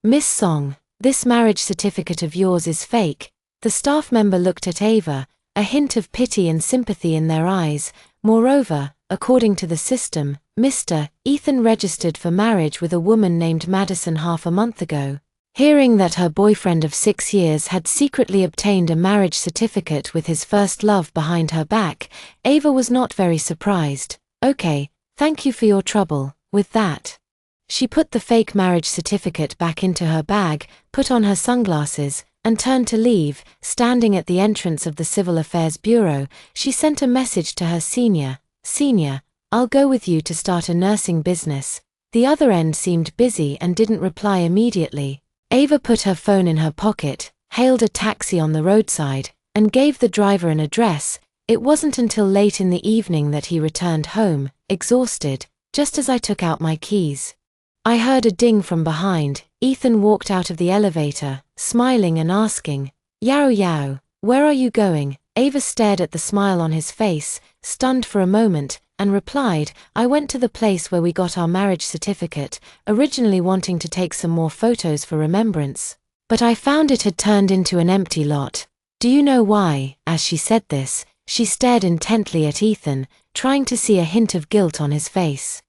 Miss Song, this marriage certificate of yours is fake." The staff member looked at Ava, a hint of pity and sympathy in their eyes. Moreover, according to the system, Mr. Ethan registered for marriage with a woman named Madison half a month ago. Hearing that her boyfriend of 6 years had secretly obtained a marriage certificate with his first love behind her back, Ava was not very surprised. "Okay, thank you for your trouble." With that, she put the fake marriage certificate back into her bag, put on her sunglasses, and turned to leave. Standing at the entrance of the Civil Affairs Bureau, she sent a message to her senior. "Senior, I'll go with you to start a nursing business." The other end seemed busy and didn't reply immediately. Ava put her phone in her pocket, hailed a taxi on the roadside, and gave the driver an address. It wasn't until late in the evening that he returned home, exhausted. "Just as I took out my keys, I heard a ding from behind." Ethan walked out of the elevator, smiling and asking, "Yao Yao, where are you going?" Ava stared at the smile on his face, stunned for a moment, and replied, "I went to the place where we got our marriage certificate, originally wanting to take some more photos for remembrance. But I found it had turned into an empty lot." "Do you know why?" As she said this, she stared intently at Ethan, trying to see a hint of guilt on his face.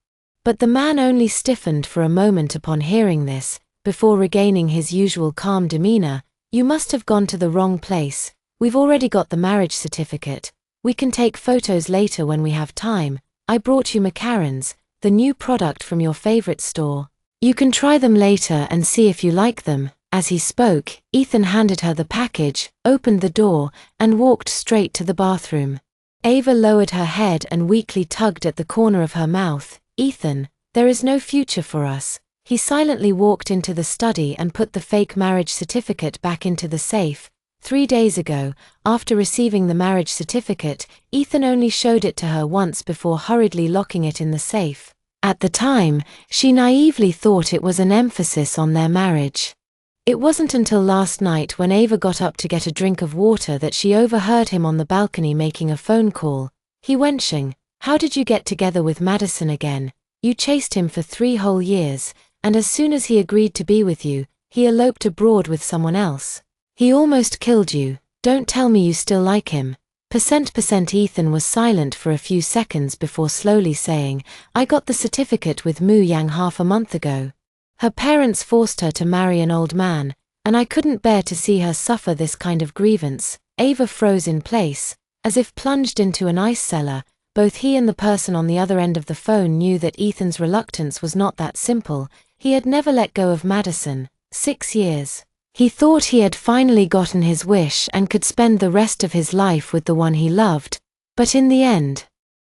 But the man only stiffened for a moment upon hearing this, before regaining his usual calm demeanor. "You must have gone to the wrong place. We've already got the marriage certificate. We can take photos later when we have time. I brought you macarons, the new product from your favorite store. You can try them later and see if you like them." As he spoke, Ethan handed her the package, opened the door, and walked straight to the bathroom. Ava lowered her head and weakly tugged at the corner of her mouth. "Ethan, there is no future for us." He silently walked into the study and put the fake marriage certificate back into the safe. 3 days ago, after receiving the marriage certificate, Ethan only showed it to her once before hurriedly locking it in the safe. At the time, she naively thought it was an emphasis on their marriage. It wasn't until last night when Ava got up to get a drink of water that she overheard him on the balcony making a phone call. He wenching, "How did you get together with Madison again? You chased him for 3 whole years, and as soon as he agreed to be with you, he eloped abroad with someone else. He almost killed you. Don't tell me you still like him." Ethan was silent for a few seconds before slowly saying, "I got the certificate with Mu Yang half a month ago. Her parents forced her to marry an old man, and I couldn't bear to see her suffer this kind of grievance." Ava froze in place, as if plunged into an ice cellar. Both he and the person on the other end of the phone knew that Ethan's reluctance was not that simple. He had never let go of Madison. 6 years. He thought he had finally gotten his wish and could spend the rest of his life with the one he loved. But in the end,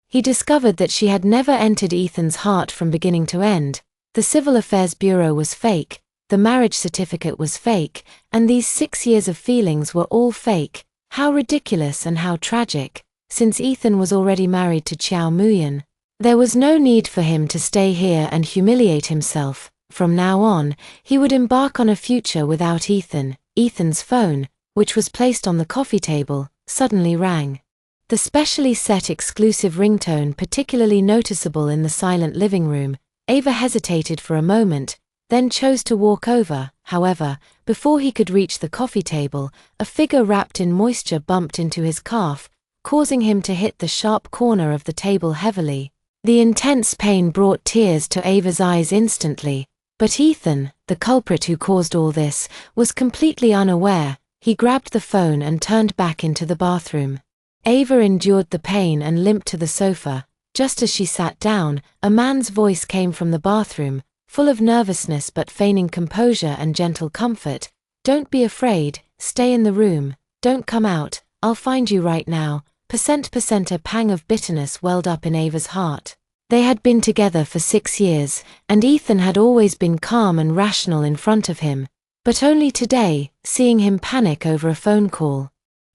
he discovered that she had never entered Ethan's heart from beginning to end. The Civil Affairs Bureau was fake, the marriage certificate was fake, and these 6 years of feelings were all fake. How ridiculous and how tragic, since Ethan was already married to Qiao Muyan. There was no need for him to stay here and humiliate himself. From now on, he would embark on a future without Ethan. Ethan's phone, which was placed on the coffee table, suddenly rang. The specially set exclusive ringtone particularly noticeable in the silent living room. Ava hesitated for a moment, then chose to walk over. However, before he could reach the coffee table, a figure wrapped in moisture bumped into his calf, causing him to hit the sharp corner of the table heavily. The intense pain brought tears to Ava's eyes instantly. But Ethan, the culprit who caused all this, was completely unaware. He grabbed the phone and turned back into the bathroom. Ava endured the pain and limped to the sofa. Just as she sat down, a man's voice came from the bathroom, full of nervousness but feigning composure and gentle comfort. "Don't be afraid, stay in the room, don't come out, I'll find you right now." A pang of bitterness welled up in Ava's heart. They had been together for 6 years, and Ethan had always been calm and rational in front of him. But only today, seeing him panic over a phone call,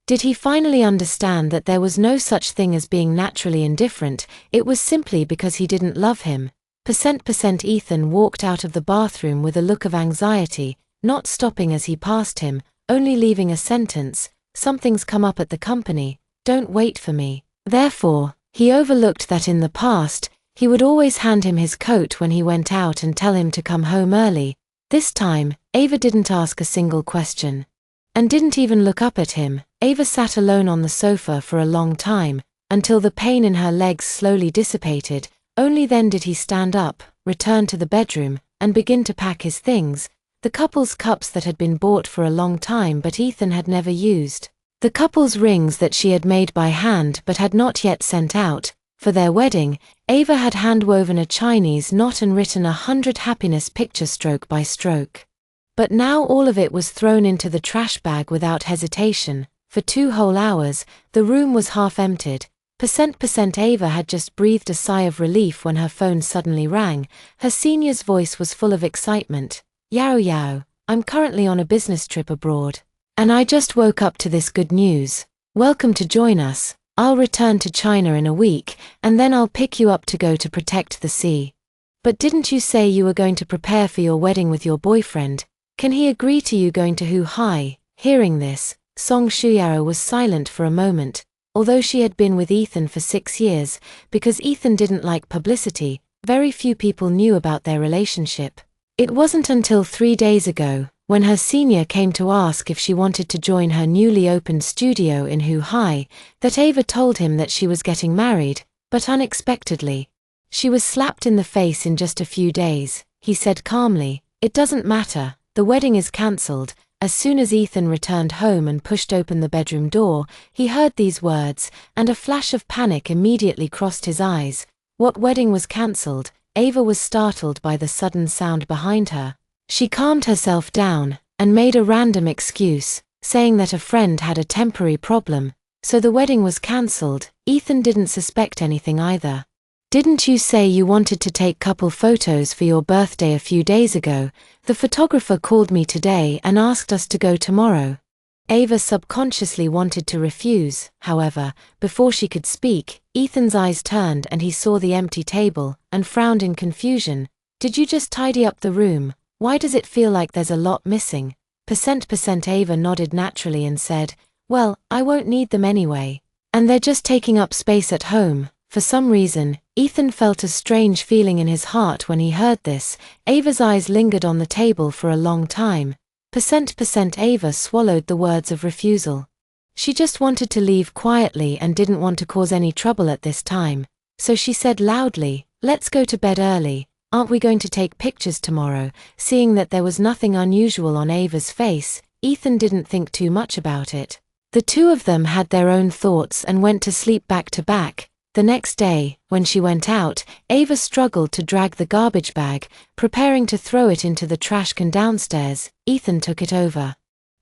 did he finally understand that there was no such thing as being naturally indifferent. It was simply because he didn't love him. Ethan walked out of the bathroom with a look of anxiety, not stopping as he passed him, only leaving a sentence, "Something's come up at the company, don't wait for me." Therefore, he overlooked that in the past, he would always hand him his coat when he went out and tell him to come home early. This time, Ava didn't ask a single question. And didn't even look up at him. Ava sat alone on the sofa for a long time, until the pain in her legs slowly dissipated. Only then did he stand up, return to the bedroom, and begin to pack his things, the couple's cups that had been bought for a long time but Ethan had never used, the couple's rings that she had made by hand but had not yet sent out. For their wedding, Ava had hand-woven a Chinese knot and written 100 happiness picture stroke by stroke. But now all of it was thrown into the trash bag without hesitation. For 2 whole hours, the room was half emptied. Ava had just breathed a sigh of relief when her phone suddenly rang. Her senior's voice was full of excitement. Yao, I'm currently on a business trip abroad. And I just woke up to this good news. Welcome to join us. I'll return to China in a week, and then I'll pick you up to go to protect the sea. But didn't you say you were going to prepare for your wedding with your boyfriend? Can he agree to you going to Huai? Hearing this, Song Shuyao was silent for a moment. Although she had been with Ethan for 6 years, because Ethan didn't like publicity, very few people knew about their relationship. It wasn't until 3 days ago, when her senior came to ask if she wanted to join her newly opened studio in Huai, that Ava told him that she was getting married, but unexpectedly. She was slapped in the face in just a few days. He said calmly, "It doesn't matter, the wedding is cancelled." As soon as Ethan returned home and pushed open the bedroom door, he heard these words, and a flash of panic immediately crossed his eyes. What wedding was cancelled? Ava was startled by the sudden sound behind her. She calmed herself down, and made a random excuse, saying that a friend had a temporary problem, so the wedding was cancelled. Ethan didn't suspect anything either. "Didn't you say you wanted to take couple photos for your birthday a few days ago? The photographer called me today and asked us to go tomorrow." Ava subconsciously wanted to refuse, however, before she could speak, Ethan's eyes turned and he saw the empty table, and frowned in confusion. "Did you just tidy up the room? Why does it feel like there's a lot missing?" Ava nodded naturally and said, "Well, I won't need them anyway. And they're just taking up space at home." For some reason, Ethan felt a strange feeling in his heart when he heard this. Ava's eyes lingered on the table for a long time. Ava swallowed the words of refusal. She just wanted to leave quietly and didn't want to cause any trouble at this time. So she said loudly, "Let's go to bed early. Aren't we going to take pictures tomorrow?" Seeing that there was nothing unusual on Ava's face, Ethan didn't think too much about it. The two of them had their own thoughts and went to sleep back to back. The next day, when she went out, Ava struggled to drag the garbage bag, preparing to throw it into the trash can downstairs. Ethan took it over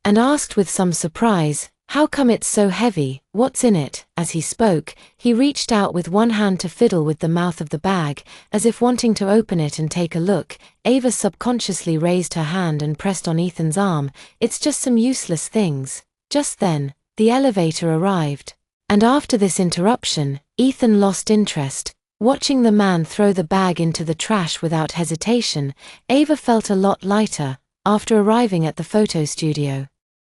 and asked with some surprise, "How come it's so heavy? What's in it?" As he spoke, he reached out with one hand to fiddle with the mouth of the bag, as if wanting to open it and take a look. Ava subconsciously raised her hand and pressed on Ethan's arm. "It's just some useless things." Just then, the elevator arrived. And after this interruption, Ethan lost interest. Watching the man throw the bag into the trash without hesitation, Ava felt a lot lighter. After arriving at the photo studio,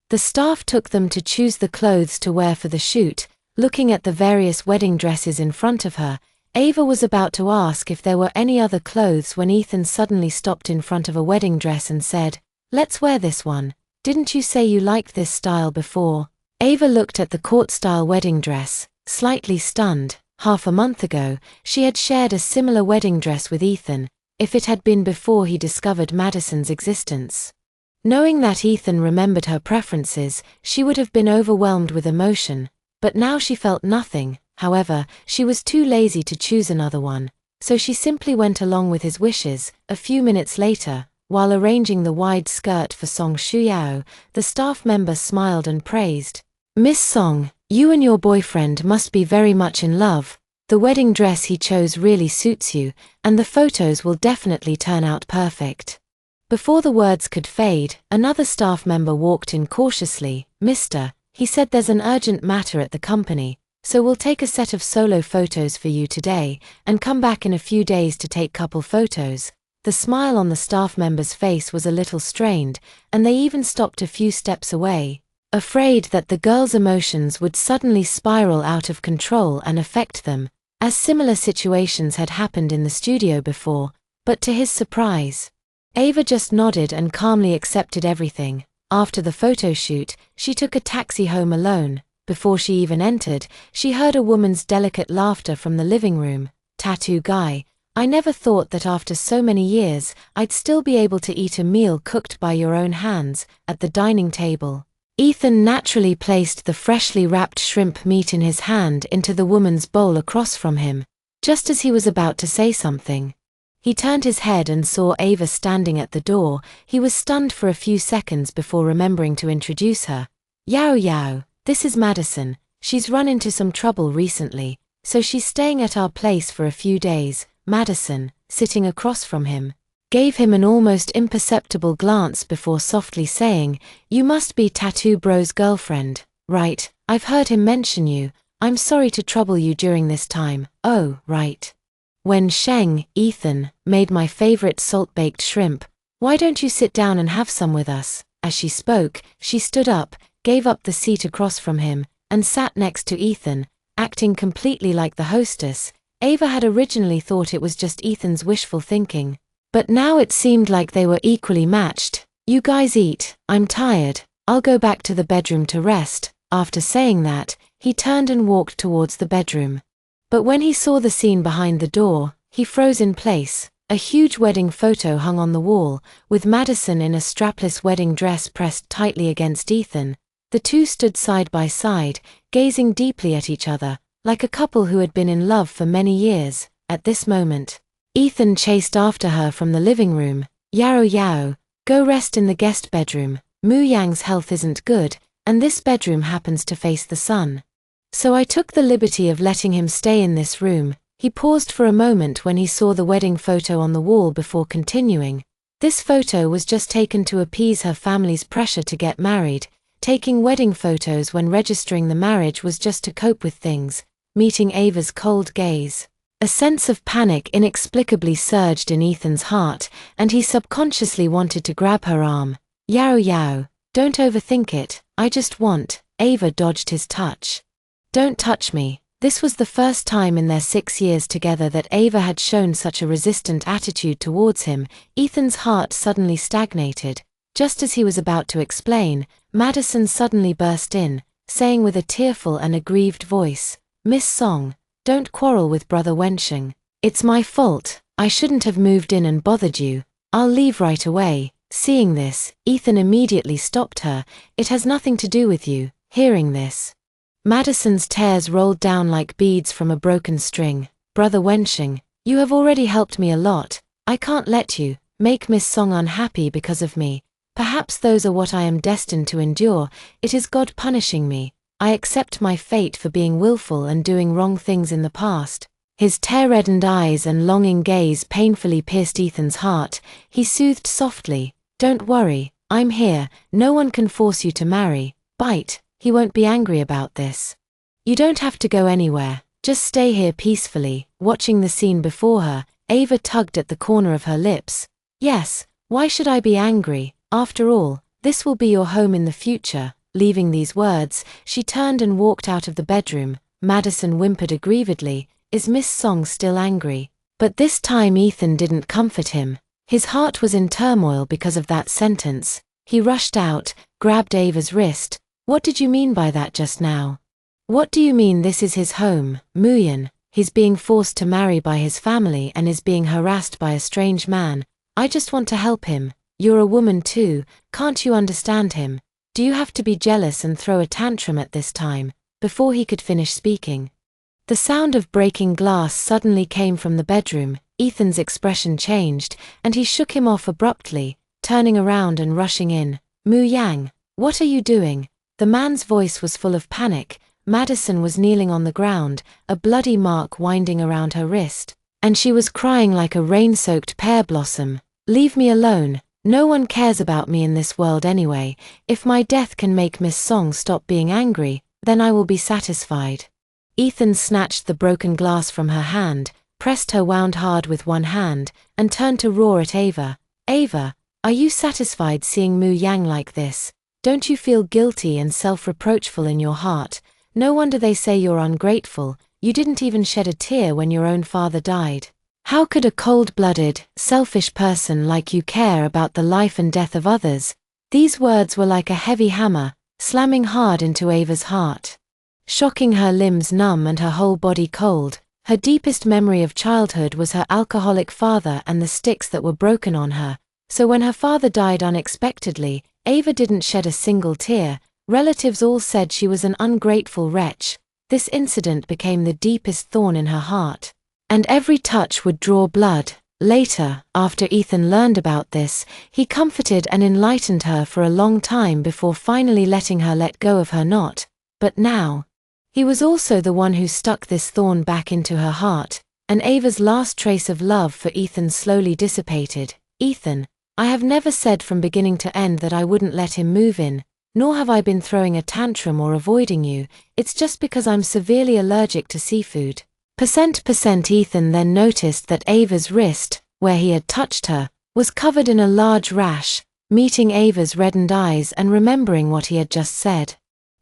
the staff took them to choose the clothes to wear for the shoot. Looking at the various wedding dresses in front of her, Ava was about to ask if there were any other clothes when Ethan suddenly stopped in front of a wedding dress and said, "Let's wear this one. Didn't you say you liked this style before?" Ava looked at the court-style wedding dress, slightly stunned. Half a month ago, she had shared a similar wedding dress with Ethan, if it had been before he discovered Madison's existence. Knowing that Ethan remembered her preferences, she would have been overwhelmed with emotion, but now she felt nothing. However, she was too lazy to choose another one, so she simply went along with his wishes. A few minutes later, while arranging the wide skirt for Song Shuyao, the staff member smiled and praised, "Miss Song, you and your boyfriend must be very much in love. The wedding dress he chose really suits you, and the photos will definitely turn out perfect." Before the words could fade, another staff member walked in cautiously. "Mister," he said, "there's an urgent matter at the company, so we'll take a set of solo photos for you today, and come back in a few days to take couple photos." The smile on the staff member's face was a little strained, and they even stopped a few steps away, afraid that the girl's emotions would suddenly spiral out of control and affect them, as similar situations had happened in the studio before. But to his surprise, Ava just nodded and calmly accepted everything. After the photo shoot, she took a taxi home alone. Before she even entered, she heard a woman's delicate laughter from the living room. Tattoo guy, I never thought that after so many years, I'd still be able to eat a meal cooked by your own hands, at the dining table. Ethan naturally placed the freshly wrapped shrimp meat in his hand into the woman's bowl across from him. Just as he was about to say something, he turned his head and saw Ava standing at the door. He was stunned for a few seconds before remembering to introduce her. Yao Yao, this is Madison. She's run into some trouble recently, so she's staying at our place for a few days. Madison, sitting across from him, gave him an almost imperceptible glance before softly saying, "You must be Tattoo Bro's girlfriend, right? I've heard him mention you. I'm sorry to trouble you during this time." "Oh, right. When Sheng, Ethan, made my favorite salt-baked shrimp. Why don't you sit down and have some with us?" As she spoke, she stood up, gave up the seat across from him, and sat next to Ethan, acting completely like the hostess. Ava had originally thought it was just Ethan's wishful thinking, but now it seemed like they were equally matched. "You guys eat, I'm tired, I'll go back to the bedroom to rest." After saying that, he turned and walked towards the bedroom. But when he saw the scene behind the door, he froze in place. A huge wedding photo hung on the wall, with Madison in a strapless wedding dress pressed tightly against Ethan. The two stood side by side, gazing deeply at each other, like a couple who had been in love for many years. At this moment, Ethan chased after her from the living room. "Yao Yao, go rest in the guest bedroom. Mu Yang's health isn't good, and this bedroom happens to face the sun. So I took the liberty of letting him stay in this room." He paused for a moment when he saw the wedding photo on the wall before continuing. This photo was just taken to appease her family's pressure to get married. Taking wedding photos when registering the marriage was just to cope with things. Meeting Ava's cold gaze, a sense of panic inexplicably surged in Ethan's heart, and he subconsciously wanted to grab her arm. "Yao Yao, don't overthink it, I just want." Ava dodged his touch. "Don't touch me." This was the first time in their 6 years together that Ava had shown such a resistant attitude towards him. Ethan's heart suddenly stagnated. Just as he was about to explain, Madison suddenly burst in, saying with a tearful and aggrieved voice, "Miss Song, don't quarrel with Brother Wensheng. It's my fault, I shouldn't have moved in and bothered you. I'll leave right away." Seeing this, Ethan immediately stopped her. "It has nothing to do with you." Hearing this, Madison's tears rolled down like beads from a broken string. "Brother Wensheng, you have already helped me a lot. I can't let you make Miss Song unhappy because of me. Perhaps those are what I am destined to endure. It is God punishing me. I accept my fate for being willful and doing wrong things in the past." His tear-reddened eyes and longing gaze painfully pierced Ethan's heart. He soothed softly, "Don't worry, I'm here. No one can force you to marry. Bite. He won't be angry about this. You don't have to go anywhere, just stay here peacefully." Watching the scene before her, Ava tugged at the corner of her lips. "Yes, why should I be angry? After all, this will be your home in the future." Leaving these words, she turned and walked out of the bedroom. Madison whimpered aggrievedly, "Is Miss Song still angry?" But this time Ethan didn't comfort him. His heart was in turmoil because of that sentence. He rushed out, grabbed Ava's wrist. "What did you mean by that just now? What do you mean this is his home, Muyan? He's being forced to marry by his family and is being harassed by a strange man. I just want to help him. You're a woman too, can't you understand him? Do you have to be jealous and throw a tantrum at this time?" Before he could finish speaking, the sound of breaking glass suddenly came from the bedroom. Ethan's expression changed, and he shook him off abruptly, turning around and rushing in. "Mu Yang, what are you doing?" The man's voice was full of panic. Madison was kneeling on the ground, a bloody mark winding around her wrist, and she was crying like a rain-soaked pear blossom. "Leave me alone. No one cares about me in this world anyway. If my death can make Miss Song stop being angry, then I will be satisfied." Ethan snatched the broken glass from her hand, pressed her wound hard with one hand, and turned to roar at Ava. "Ava, are you satisfied seeing Mu Yang like this? Don't you feel guilty and self-reproachful in your heart? No wonder they say you're ungrateful. You didn't even shed a tear when your own father died." How could a cold-blooded, selfish person like you care about the life and death of others? These words were like a heavy hammer, slamming hard into Ava's heart. Shocking her limbs numb and her whole body cold, her deepest memory of childhood was her alcoholic father and the sticks that were broken on her. So when her father died unexpectedly, Ava didn't shed a single tear. Relatives all said she was an ungrateful wretch. This incident became the deepest thorn in her heart. And every touch would draw blood. Later, after Ethan learned about this, he comforted and enlightened her for a long time before finally letting her let go of her knot. But now, he was also the one who stuck this thorn back into her heart, and Ava's last trace of love for Ethan slowly dissipated. Ethan, I have never said from beginning to end that I wouldn't let him move in, nor have I been throwing a tantrum or avoiding you, it's just because I'm severely allergic to seafood. Ethan then noticed that Ava's wrist, where he had touched her, was covered in a large rash. Meeting Ava's reddened eyes and remembering what he had just said,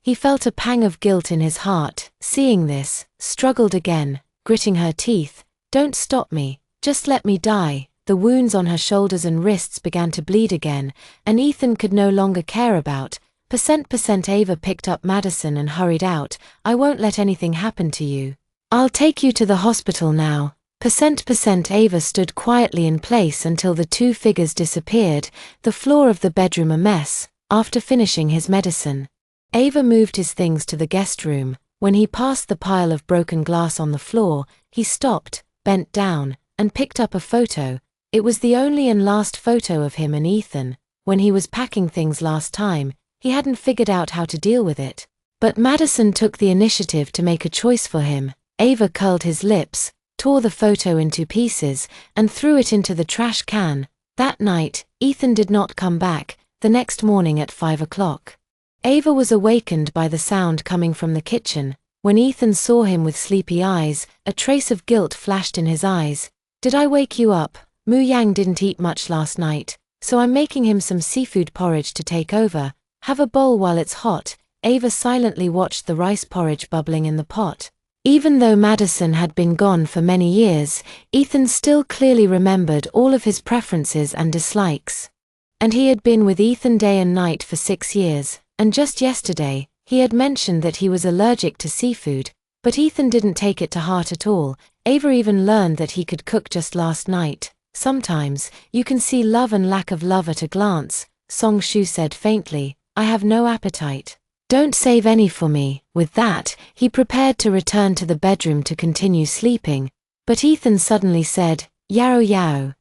he felt a pang of guilt in his heart. Seeing this, struggled again, gritting her teeth. Don't stop me, just let me die. The wounds on her shoulders and wrists began to bleed again, and Ethan could no longer care about. Ava picked up Madison and hurried out. I won't let anything happen to you. I'll take you to the hospital now. Ava stood quietly in place until the two figures disappeared, the floor of the bedroom a mess. After finishing his medicine, Ava moved his things to the guest room. When he passed the pile of broken glass on the floor, he stopped, bent down, and picked up a photo. It was the only and last photo of him and Ethan. When he was packing things last time, he hadn't figured out how to deal with it. But Madison took the initiative to make a choice for him. Ava curled his lips, tore the photo into pieces, and threw it into the trash can. That night, Ethan did not come back. The next morning at 5 o'clock, Ava was awakened by the sound coming from the kitchen. When Ethan saw him with sleepy eyes, a trace of guilt flashed in his eyes. Did I wake you up? Mu Yang didn't eat much last night, so I'm making him some seafood porridge to take over. Have a bowl while it's hot. Ava silently watched the rice porridge bubbling in the pot. Even though Madison had been gone for many years, Ethan still clearly remembered all of his preferences and dislikes. And he had been with Ethan day and night for 6 years, and just yesterday, he had mentioned that he was allergic to seafood, but Ethan didn't take it to heart at all. Ava even learned that he could cook just last night. Sometimes, you can see love and lack of love at a glance, Song Shu said faintly. I have no appetite. Don't save any for me. With that, he prepared to return to the bedroom to continue sleeping, but Ethan suddenly said, Yao Yao.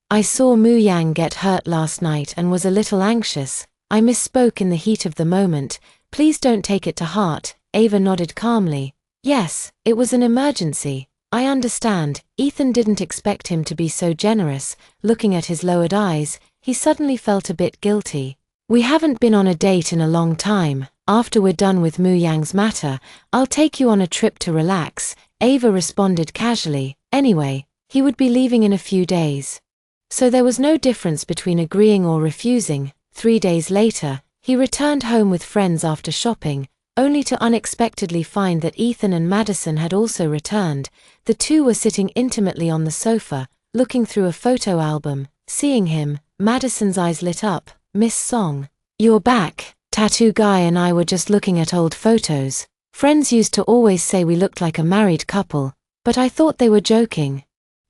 I saw Mu Yang get hurt last night and was a little anxious. I misspoke in the heat of the moment. Please don't take it to heart. Ava nodded calmly. Yes, it was an emergency. I understand. Ethan didn't expect him to be so generous. Looking at his lowered eyes, he suddenly felt a bit guilty. We haven't been on a date in a long time. After we're done with Mu Yang's matter, I'll take you on a trip to relax, Ava responded casually. Anyway, he would be leaving in a few days. So there was no difference between agreeing or refusing. 3 days later, he returned home with friends after shopping, only to unexpectedly find that Ethan and Madison had also returned. The two were sitting intimately on the sofa, looking through a photo album. Seeing him, Madison's eyes lit up. Miss Song, you're back. Tattoo guy and I were just looking at old photos. Friends used to always say we looked like a married couple, but I thought they were joking.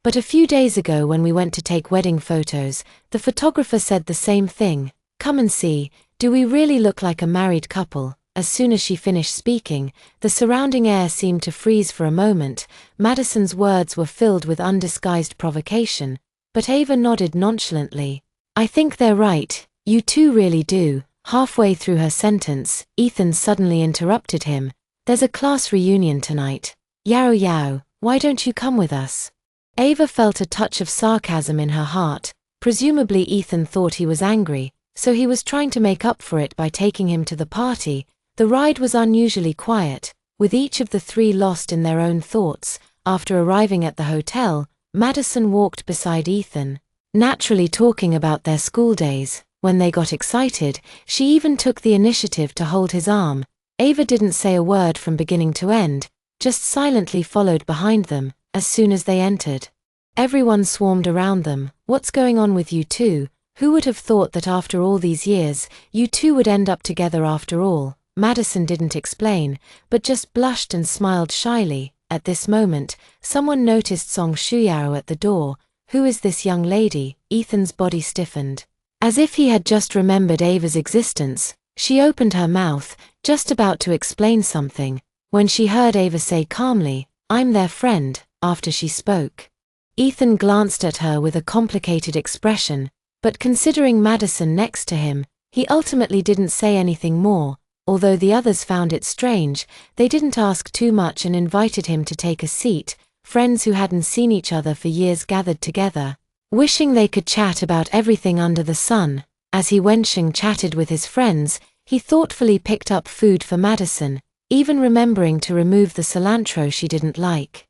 But a few days ago when we went to take wedding photos, the photographer said the same thing. Come and see, do we really look like a married couple? As soon as she finished speaking, the surrounding air seemed to freeze for a moment. Madison's words were filled with undisguised provocation, but Ava nodded nonchalantly. I think they're right, you two really do. Halfway through her sentence, Ethan suddenly interrupted him. There's a class reunion tonight. Yao Yao, why don't you come with us? Ava felt a touch of sarcasm in her heart. Presumably Ethan thought he was angry, so he was trying to make up for it by taking him to the party. The ride was unusually quiet, with each of the three lost in their own thoughts. After arriving at the hotel, Madison walked beside Ethan, naturally talking about their school days. When they got excited, she even took the initiative to hold his arm. Ava didn't say a word from beginning to end, just silently followed behind them. As soon as they entered Everyone swarmed around them. What's going on with you two? Who would have thought that after all these years, you two would end up together after all? Madison didn't explain, but just blushed and smiled shyly. At this moment, someone noticed Song Shuyao at the door. Who is this young lady? Ethan's body stiffened. As if he had just remembered Ava's existence, she opened her mouth, just about to explain something, when she heard Ava say calmly, "I'm their friend," after she spoke. Ethan glanced at her with a complicated expression, but considering Madison next to him, he ultimately didn't say anything more. Although the others found it strange, they didn't ask too much and invited him to take a seat. Friends who hadn't seen each other for years gathered together, wishing they could chat about everything under the sun. As he Wensheng chatted with his friends, he thoughtfully picked up food for Madison, even remembering to remove the cilantro she didn't like.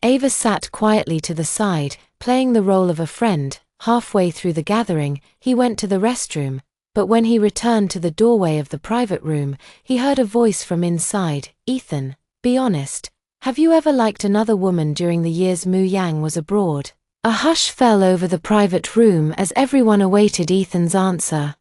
Ava sat quietly to the side, playing the role of a friend. Halfway through the gathering, he went to the restroom, but when he returned to the doorway of the private room, he heard a voice from inside. "Ethan, be honest. Have you ever liked another woman during the years Mu Yang was abroad?" A hush fell over the private room as everyone awaited Ethan's answer.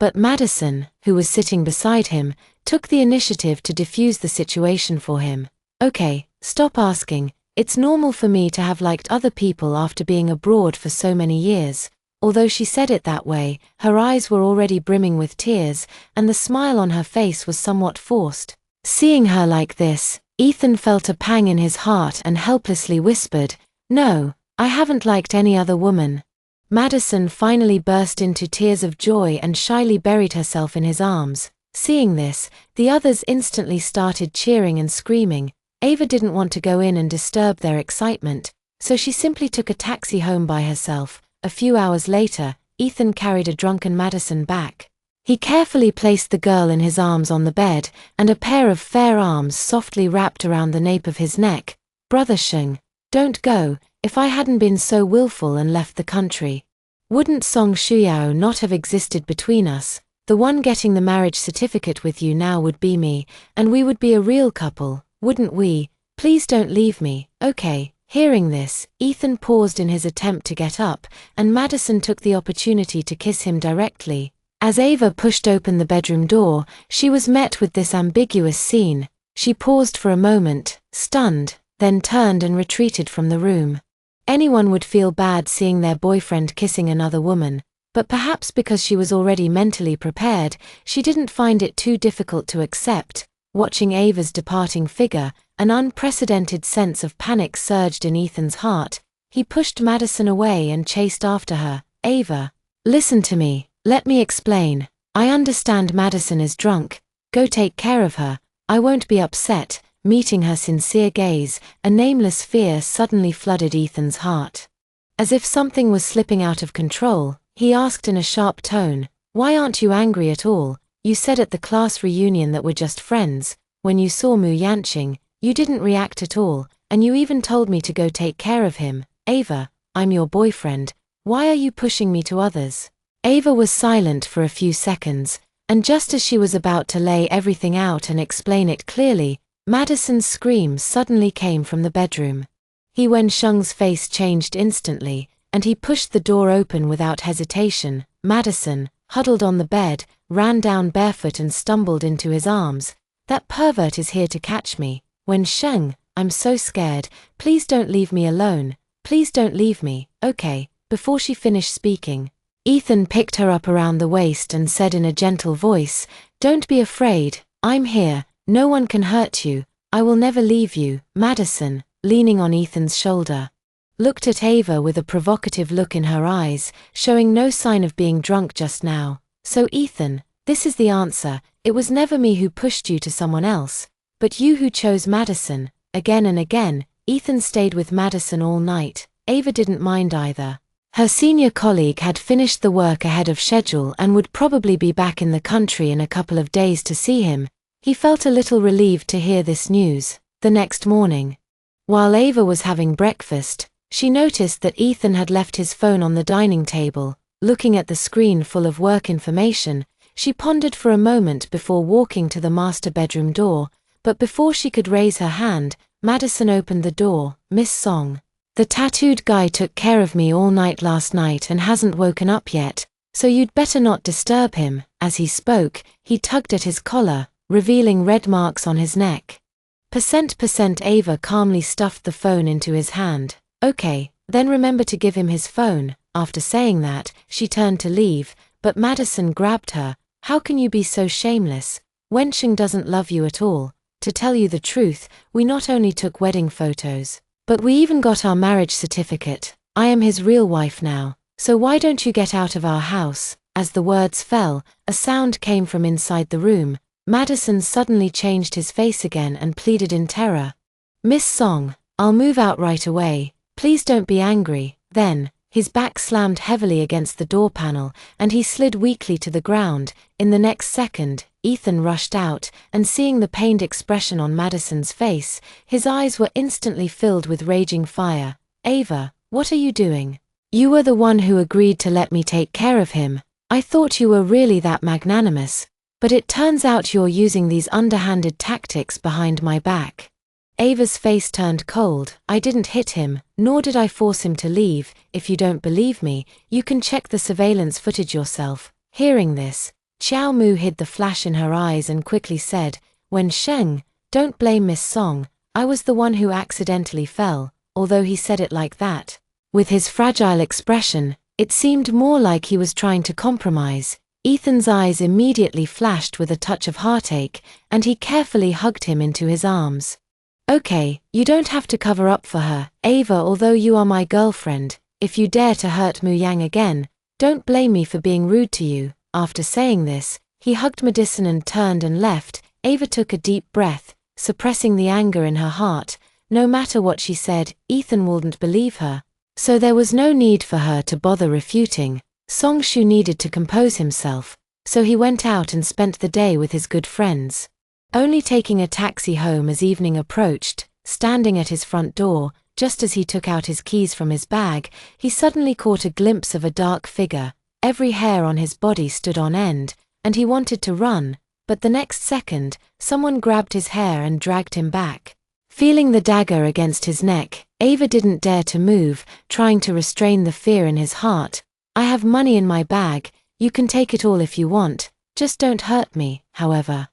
But Madison, who was sitting beside him, took the initiative to diffuse the situation for him. "Okay, stop asking. It's normal for me to have liked other people after being abroad for so many years." Although she said it that way, her eyes were already brimming with tears, and the smile on her face was somewhat forced. Seeing her like this, Ethan felt a pang in his heart and helplessly whispered, "No, I haven't liked any other woman." Madison finally burst into tears of joy and shyly buried herself in his arms. Seeing this, the others instantly started cheering and screaming. Ava didn't want to go in and disturb their excitement, so she simply took a taxi home by herself. A few hours later, Ethan carried a drunken Madison back. He carefully placed the girl in his arms on the bed, and a pair of fair arms softly wrapped around the nape of his neck. "Brother Sheng, don't go. If I hadn't been so willful and left the country, wouldn't Song Shuyao not have existed between us? The one getting the marriage certificate with you now would be me, and we would be a real couple, wouldn't we? Please don't leave me, okay?" Hearing this, Ethan paused in his attempt to get up, and Madison took the opportunity to kiss him directly. As Ava pushed open the bedroom door, she was met with this ambiguous scene. She paused for a moment, stunned, then turned and retreated from the room. Anyone would feel bad seeing their boyfriend kissing another woman, but perhaps because she was already mentally prepared, she didn't find it too difficult to accept. Watching Ava's departing figure, an unprecedented sense of panic surged in Ethan's heart. He pushed Madison away and chased after her. "Ava, listen to me. Let me explain. I understand Madison is drunk. Go take care of her. I won't be upset." Meeting her sincere gaze, a nameless fear suddenly flooded Ethan's heart. As if something was slipping out of control, he asked in a sharp tone, "Why aren't you angry at all? You said at the class reunion that we're just friends. When you saw Mu Yanqing, you didn't react at all, and you even told me to go take care of him. Ava, I'm your boyfriend. Why are you pushing me to others?" Ava was silent for a few seconds, and just as she was about to lay everything out and explain it clearly, Madison's scream suddenly came from the bedroom. Wensheng's face changed instantly, and he pushed the door open without hesitation. Madison, huddled on the bed, ran down barefoot and stumbled into his arms. "That pervert is here to catch me. Wensheng, I'm so scared. Please don't leave me alone. Please don't leave me, okay?" Before she finished speaking, Ethan picked her up around the waist and said in a gentle voice, "Don't be afraid. I'm here. No one can hurt you. I will never leave you." Madison, leaning on Ethan's shoulder, looked at Ava with a provocative look in her eyes, showing no sign of being drunk just now. "So Ethan, this is the answer. It was never me who pushed you to someone else, but you who chose Madison." Again and again, Ethan stayed with Madison all night. Ava didn't mind either. Her senior colleague had finished the work ahead of schedule and would probably be back in the country in a couple of days to see him. He felt a little relieved to hear this news. The next morning, while Ava was having breakfast, she noticed that Ethan had left his phone on the dining table. Looking at the screen full of work information, she pondered for a moment before walking to the master bedroom door, but before she could raise her hand, Madison opened the door. "Miss Song." The tattooed guy took care of me all night last night and hasn't woken up yet, so you'd better not disturb him." As he spoke, he tugged at his collar, revealing red marks on his neck. Ava calmly stuffed the phone into his hand. "Okay, then remember to give him his phone." After saying that, she turned to leave, but Madison grabbed her. "How can you be so shameless? Wensheng doesn't love you at all. To tell you the truth, we not only took wedding photos, but we even got our marriage certificate. I am his real wife now, so why don't you get out of our house?" As the words fell, a sound came from inside the room. Madison suddenly changed his face again and pleaded in terror. "Miss Song, I'll move out right away. Please don't be angry." Then, his back slammed heavily against the door panel, and he slid weakly to the ground. In the next second, Ethan rushed out, and seeing the pained expression on Madison's face, his eyes were instantly filled with raging fire. "Ava, what are you doing? You were the one who agreed to let me take care of him. I thought you were really that magnanimous, but it turns out you're using these underhanded tactics behind my back." Ava's face turned cold. "I didn't hit him, nor did I force him to leave. If you don't believe me, you can check the surveillance footage yourself." Hearing this, Qiao Mu hid the flash in her eyes and quickly said, "Wensheng, don't blame Miss Song. I was the one who accidentally fell." Although he said it like that, with his fragile expression, it seemed more like he was trying to compromise. Ethan's eyes immediately flashed with a touch of heartache, and he carefully hugged him into his arms. "Okay, you don't have to cover up for her, Ava, although you are my girlfriend. If you dare to hurt Mu Yang again, don't blame me for being rude to you." After saying this, he hugged Madison and turned and left. Ava took a deep breath, suppressing the anger in her heart. No matter what she said, Ethan wouldn't believe her, so there was no need for her to bother refuting. Songshu needed to compose himself, so he went out and spent the day with his good friends, only taking a taxi home as evening approached. Standing at his front door, just as he took out his keys from his bag, he suddenly caught a glimpse of a dark figure. Every hair on his body stood on end, and he wanted to run, but the next second, someone grabbed his hair and dragged him back. Feeling the dagger against his neck, Ava didn't dare to move, trying to restrain the fear in his heart. "I have money in my bag, you can take it all if you want, just don't hurt me." However,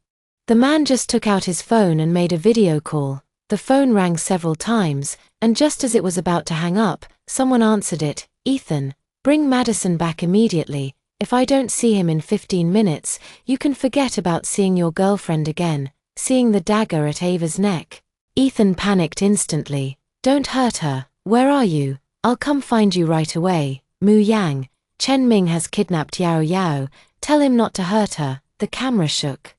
the man just took out his phone and made a video call. The phone rang several times, and just as it was about to hang up, someone answered it. "Ethan, bring Madison back immediately. If I don't see him in 15 minutes, you can forget about seeing your girlfriend again." Seeing the dagger at Ava's neck, Ethan panicked instantly. "Don't hurt her. Where are you? I'll come find you right away." "Mu Yang, Chen Ming has kidnapped Yao Yao. Tell him not to hurt her." The camera shook,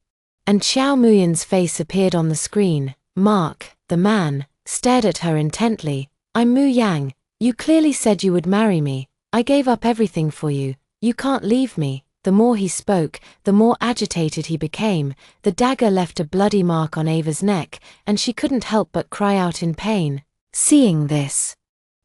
and Xiao Muyan's face appeared on the screen. Mark, the man, stared at her intently. "I'm Mu Yang. You clearly said you would marry me. I gave up everything for you. You can't leave me." The more he spoke, the more agitated he became. The dagger left a bloody mark on Ava's neck, and she couldn't help but cry out in pain. Seeing this,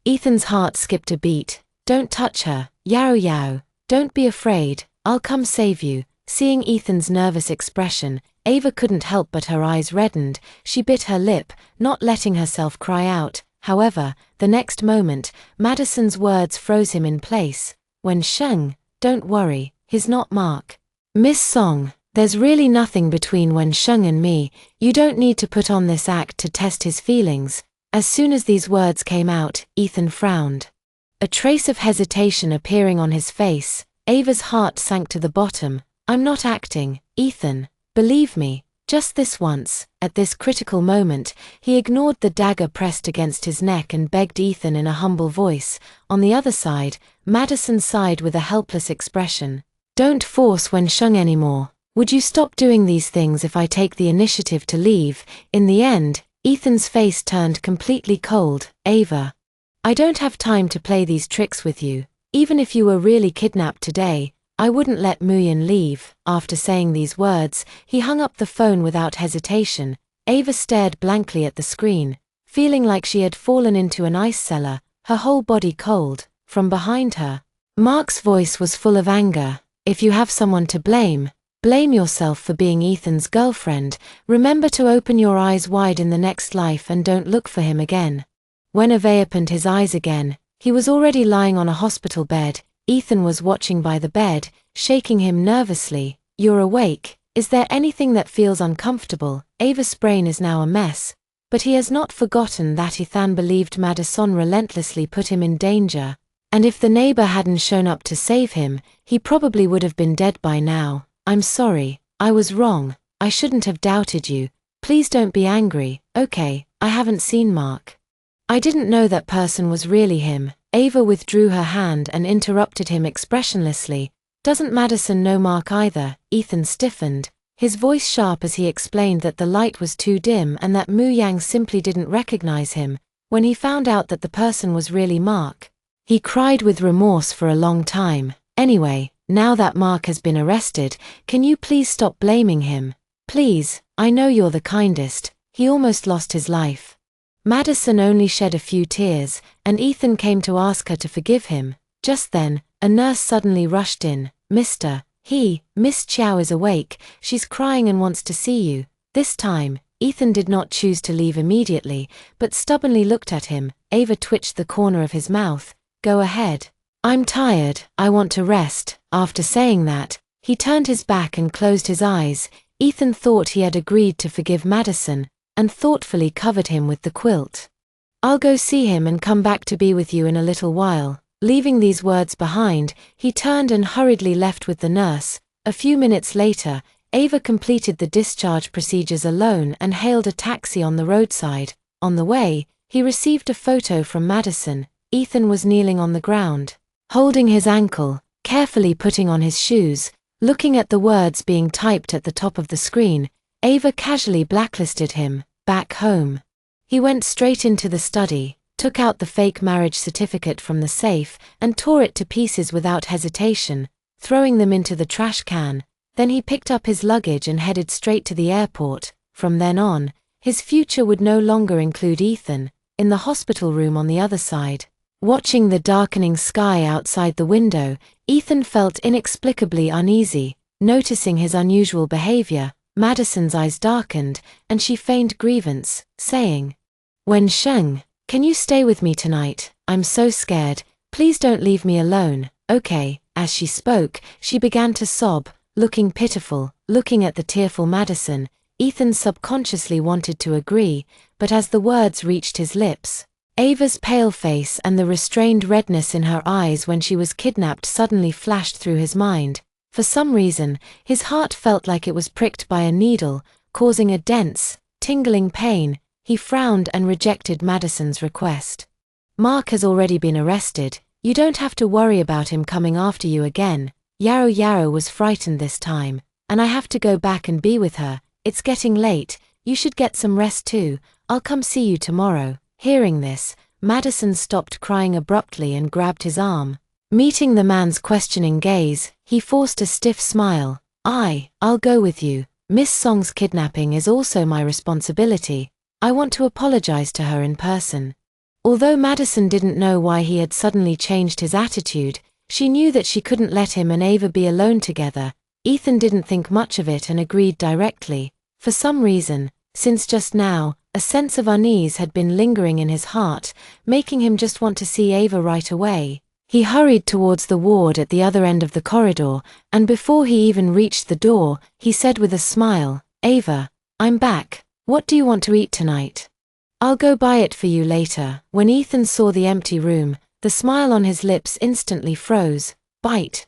Ethan's heart skipped a beat. "Don't touch her, Yao Yao. Don't be afraid, I'll come save you." Seeing Ethan's nervous expression, Ava couldn't help but her eyes reddened. She bit her lip, not letting herself cry out. However, the next moment, Madison's words froze him in place. "Wensheng, don't worry, he's not Mark. Miss Song, there's really nothing between Wensheng and me. You don't need to put on this act to test his feelings." As soon as these words came out, Ethan frowned, a trace of hesitation appearing on his face. Ava's heart sank to the bottom. "I'm not acting, Ethan. Believe me, just this once." At this critical moment, he ignored the dagger pressed against his neck and begged Ethan in a humble voice. On the other side, Madison sighed with a helpless expression. "Don't force Wensheng anymore. Would you stop doing these things if I take the initiative to leave?" In the end, Ethan's face turned completely cold. "Ava, I don't have time to play these tricks with you. Even if you were really kidnapped today, I wouldn't let Muyan leave." After saying these words, he hung up the phone without hesitation. Ava stared blankly at the screen, feeling like she had fallen into an ice cellar, her whole body cold. From behind her, Mark's voice was full of anger. "If you have someone to blame, blame yourself for being Ethan's girlfriend. Remember to open your eyes wide in the next life and don't look for him again." When Ave opened his eyes again, he was already lying on a hospital bed. Ethan was watching by the bed, shaking him nervously. "You're awake. Is there anything that feels uncomfortable?" Ava's brain is now a mess. But he has not forgotten that Ethan believed Madison relentlessly put him in danger, and if the neighbor hadn't shown up to save him, he probably would have been dead by now. "I'm sorry. I was wrong. I shouldn't have doubted you. Please don't be angry, okay? I haven't seen Mark. I didn't know that person was really him." Ava withdrew her hand and interrupted him expressionlessly. "Doesn't Madison know Mark either?" Ethan stiffened, his voice sharp as he explained that the light was too dim and that Mu Yang simply didn't recognize him. When he found out that the person was really Mark, he cried with remorse for a long time. "Anyway, now that Mark has been arrested, can you please stop blaming him? Please, I know you're the kindest. He almost lost his life." Madison only shed a few tears, and Ethan came to ask her to forgive him. Just then, a nurse suddenly rushed in. Miss Qiao is awake. She's crying and wants to see you." This time, Ethan did not choose to leave immediately, but stubbornly looked at him. Ava twitched the corner of his mouth. "Go ahead. I'm tired, I want to rest." After saying that, he turned his back and closed his eyes. Ethan thought he had agreed to forgive Madison, and thoughtfully covered him with the quilt. "I'll go see him and come back to be with you in a little while." Leaving these words behind, he turned and hurriedly left with the nurse. A few minutes later, Ava completed the discharge procedures alone and hailed a taxi on the roadside. On the way, he received a photo from Madison. Ethan was kneeling on the ground, holding his ankle, carefully putting on his shoes, looking at the words being typed at the top of the screen. Ava casually blacklisted him. Back home, he went straight into the study, took out the fake marriage certificate from the safe, and tore it to pieces without hesitation, throwing them into the trash can. Then he picked up his luggage and headed straight to the airport. From then on, his future would no longer include Ethan. In the hospital room on the other side, watching the darkening sky outside the window, Ethan felt inexplicably uneasy. Noticing his unusual behavior, Madison's eyes darkened, and she feigned grievance, saying, "Wen-sheng, can you stay with me tonight? I'm so scared. Please don't leave me alone." "Okay." As she spoke, she began to sob, looking pitiful. Looking at the tearful Madison, Ethan subconsciously wanted to agree, but as the words reached his lips, Ava's pale face and the restrained redness in her eyes when she was kidnapped suddenly flashed through his mind. For some reason, his heart felt like it was pricked by a needle, causing a dense, tingling pain. He frowned and rejected Madison's request. "Mark has already been arrested. You don't have to worry about him coming after you again." Yaro was frightened this time. "And I have to go back and be with her. It's getting late. You should get some rest too. I'll come see you tomorrow." Hearing this, Madison stopped crying abruptly and grabbed his arm. Meeting the man's questioning gaze, he forced a stiff smile. I'll go with you. Miss Song's kidnapping is also my responsibility. I want to apologize to her in person." Although Madison didn't know why he had suddenly changed his attitude, she knew that she couldn't let him and Ava be alone together. Ethan didn't think much of it and agreed directly. For some reason, since just now, a sense of unease had been lingering in his heart, making him just want to see Ava right away. He hurried towards the ward at the other end of the corridor, and before he even reached the door, he said with a smile, "Ava, I'm back. What do you want to eat tonight? I'll go buy it for you later." When Ethan saw the empty room, the smile on his lips instantly froze. Bite,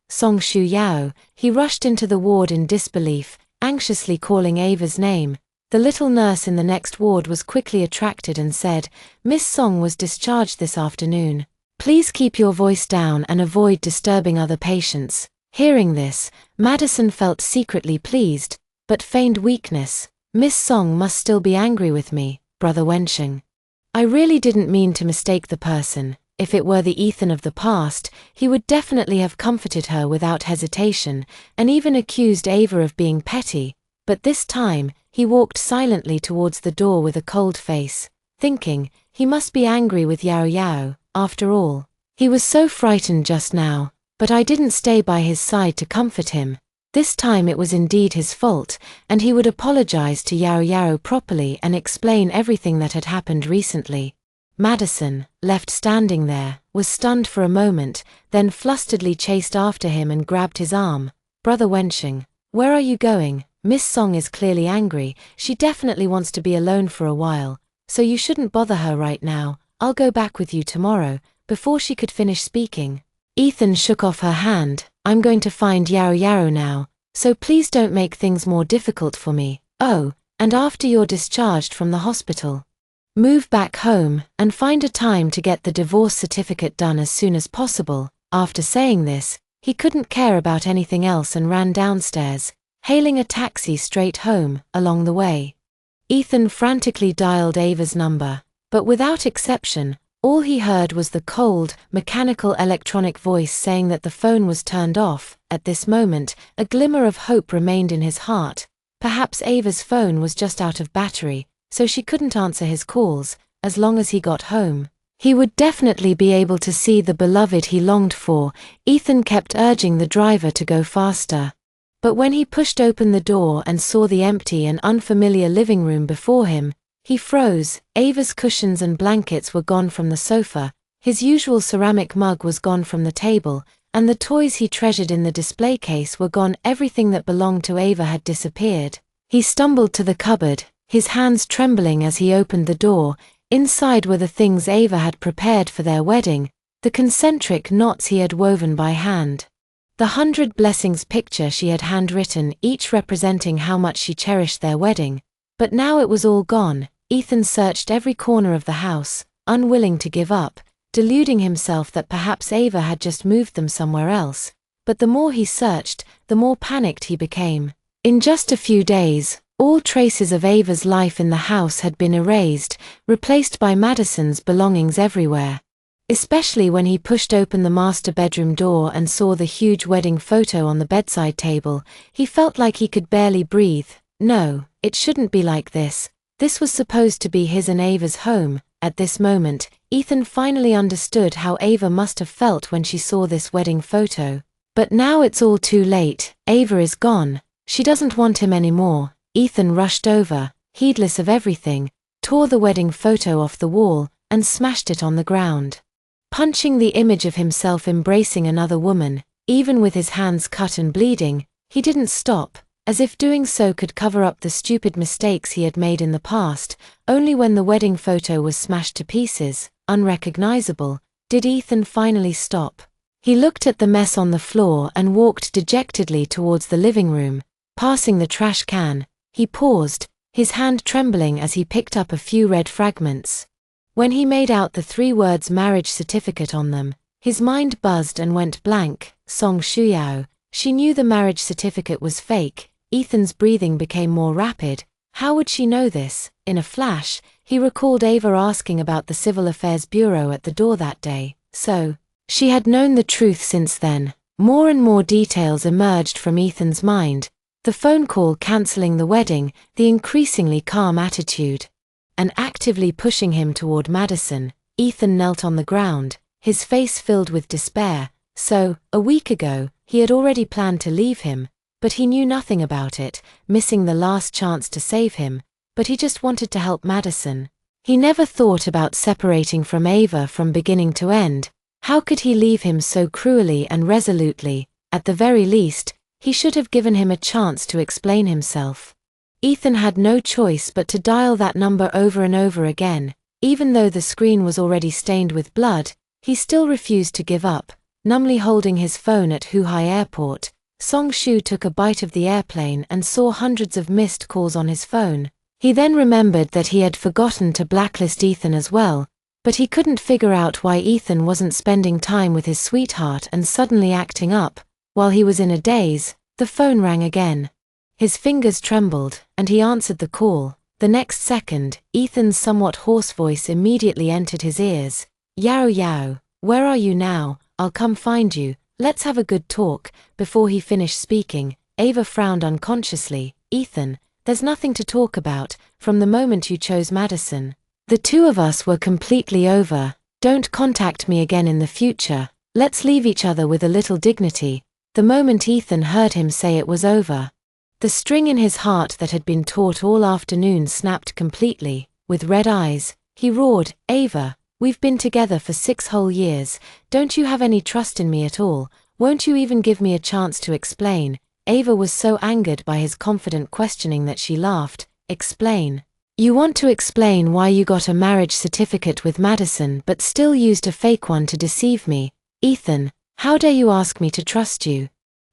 Song Shu Yao. He rushed into the ward in disbelief, anxiously calling Ava's name. The little nurse in the next ward was quickly attracted and said, "Miss Song was discharged this afternoon. Please keep your voice down and avoid disturbing other patients." Hearing this, Madison felt secretly pleased, but feigned weakness. "Miss Song must still be angry with me, Brother Wensheng. I really didn't mean to mistake the person. If it were the Ethan of the past, he would definitely have comforted her without hesitation, and even accused Ava of being petty. But this time, he walked silently towards the door with a cold face, thinking, he must be angry with Yao. After all, he was so frightened just now, but I didn't stay by his side to comfort him. This time it was indeed his fault, and he would apologize to Yao properly and explain everything that had happened recently. Madison, left standing there, was stunned for a moment, then flusteredly chased after him and grabbed his arm. "Brother Wensheng, where are you going? Miss Song is clearly angry. She definitely wants to be alone for a while, so you shouldn't bother her right now. I'll go back with you tomorrow." Before she could finish speaking, Ethan shook off her hand. "I'm going to find Yao Yao now, so please don't make things more difficult for me. Oh, and after you're discharged from the hospital, move back home and find a time to get the divorce certificate done as soon as possible." After saying this, he couldn't care about anything else and ran downstairs, hailing a taxi straight home. Along the way, Ethan frantically dialed Ava's number, but without exception, all he heard was the cold, mechanical electronic voice saying that the phone was turned off. At this moment, a glimmer of hope remained in his heart. Perhaps Ava's phone was just out of battery, so she couldn't answer his calls. As long as he got home, he would definitely be able to see the beloved he longed for. Ethan kept urging the driver to go faster. But when he pushed open the door and saw the empty and unfamiliar living room before him, he froze. Ava's cushions and blankets were gone from the sofa, his usual ceramic mug was gone from the table, and the toys he treasured in the display case were gone. Everything that belonged to Ava had disappeared. He stumbled to the cupboard, his hands trembling as he opened the door. Inside were the things Ava had prepared for their wedding, the concentric knots he had woven by hand, the 100 blessings picture she had handwritten, each representing how much she cherished their wedding. But now it was all gone. Ethan searched every corner of the house, unwilling to give up, deluding himself that perhaps Ava had just moved them somewhere else. But the more he searched, the more panicked he became. In just a few days, all traces of Ava's life in the house had been erased, replaced by Madison's belongings everywhere. Especially when he pushed open the master bedroom door and saw the huge wedding photo on the bedside table, he felt like he could barely breathe. No, it shouldn't be like this. This was supposed to be his and Ava's home. At this moment, Ethan finally understood how Ava must have felt when she saw this wedding photo. But now it's all too late. Ava is gone. She doesn't want him anymore. Ethan rushed over, heedless of everything, tore the wedding photo off the wall, and smashed it on the ground. Punching the image of himself embracing another woman, even with his hands cut and bleeding, he didn't stop, as if doing so could cover up the stupid mistakes he had made in the past. Only when the wedding photo was smashed to pieces, unrecognizable, did Ethan finally stop. He looked at the mess on the floor and walked dejectedly towards the living room. Passing the trash can, he paused, his hand trembling as he picked up a few red fragments. When he made out the 3 words marriage certificate on them, his mind buzzed and went blank. Song Shuyao. She knew the marriage certificate was fake. Ethan's breathing became more rapid. How would she know this? In a flash, he recalled Ava asking about the Civil Affairs Bureau at the door that day. So, she had known the truth since then. More and more details emerged from Ethan's mind. The phone call cancelling the wedding, the increasingly calm attitude, and actively pushing him toward Madison. Ethan knelt on the ground, his face filled with despair. So, a week ago, he had already planned to leave him, but he knew nothing about it, missing the last chance to save him, but he just wanted to help Madison. He never thought about separating from Ava from beginning to end. How could he leave him so cruelly and resolutely? At the very least, he should have given him a chance to explain himself. Ethan had no choice but to dial that number over and over again. Even though the screen was already stained with blood, he still refused to give up. Numbly holding his phone at Huhai Airport, Song Shu took a bite of the airplane and saw hundreds of missed calls on his phone. He then remembered that he had forgotten to blacklist Ethan as well, but he couldn't figure out why Ethan wasn't spending time with his sweetheart and suddenly acting up. While he was in a daze, the phone rang again. His fingers trembled, and he answered the call. The next second, Ethan's somewhat hoarse voice immediately entered his ears. "Yao Yao, where are you now? I'll come find you. Let's have a good talk." Before he finished speaking, Ava frowned unconsciously. "Ethan, there's nothing to talk about. From the moment you chose Madison, the two of us were completely over. Don't contact me again in the future. Let's leave each other with a little dignity." The moment Ethan heard him say it was over, the string in his heart that had been taut all afternoon snapped completely. With red eyes, he roared, "Ava, We've been together for 6 whole years. Don't you have any trust in me at all? Won't you even give me a chance to explain? Ava was so angered by his confident questioning that she laughed. Explain? You want to explain why you got a marriage certificate with Madison but still used a fake one to deceive me? Ethan, how dare you ask me to trust you?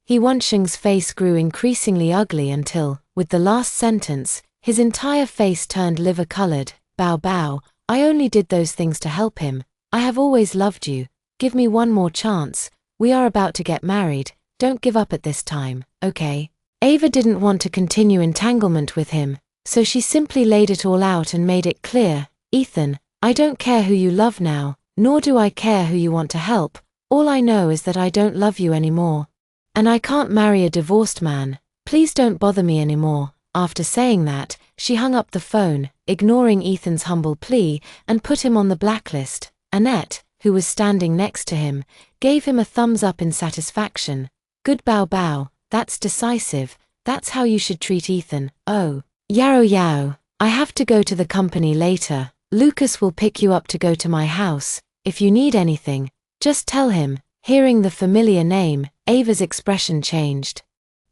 Wansheng's face grew increasingly ugly until, with the last sentence, his entire face turned liver-colored. Bow bow, I only did those things to help him. I have always loved you. Give me one more chance. We are about to get married. Don't give up at this time, okay? Ava didn't want to continue entanglement with him, so she simply laid it all out and made it clear. Ethan, I don't care who you love now, nor do I care who you want to help. All I know is that I don't love you anymore. And I can't marry a divorced man. Please don't bother me anymore. After saying that, she hung up the phone, ignoring Ethan's humble plea, and put him on the blacklist. Annette, who was standing next to him, gave him a thumbs up in satisfaction. Good bow bow, that's decisive. That's how you should treat Ethan. Oh. Yao, I have to go to the company later. Lucas will pick you up to go to my house. If you need anything, just tell him. Hearing the familiar name, Ava's expression changed.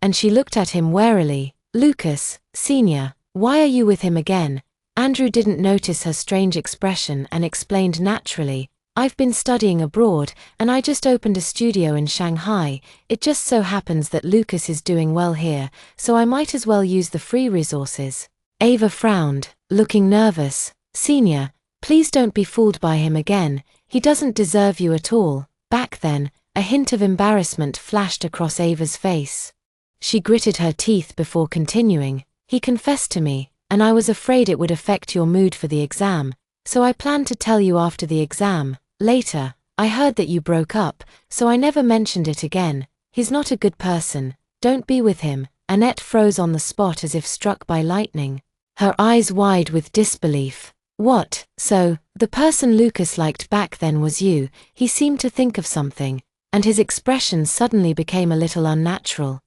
And she looked at him warily. Lucas, Sr., why are you with him again? Andrew didn't notice her strange expression and explained naturally. I've been studying abroad, and I just opened a studio in Shanghai. It just so happens that Lucas is doing well here, so I might as well use the free resources. Ava frowned, looking nervous. Senior, please don't be fooled by him again. He doesn't deserve you at all. Back then, a hint of embarrassment flashed across Ava's face. She gritted her teeth before continuing. He confessed to me, and I was afraid it would affect your mood for the exam, so I planned to tell you after the exam. Later, I heard that you broke up, so I never mentioned it again. He's not a good person. Don't be with him. Annette froze on the spot as if struck by lightning. Her eyes wide with disbelief. What? So, the person Lucas liked back then was you? He seemed to think of something, and his expression suddenly became a little unnatural.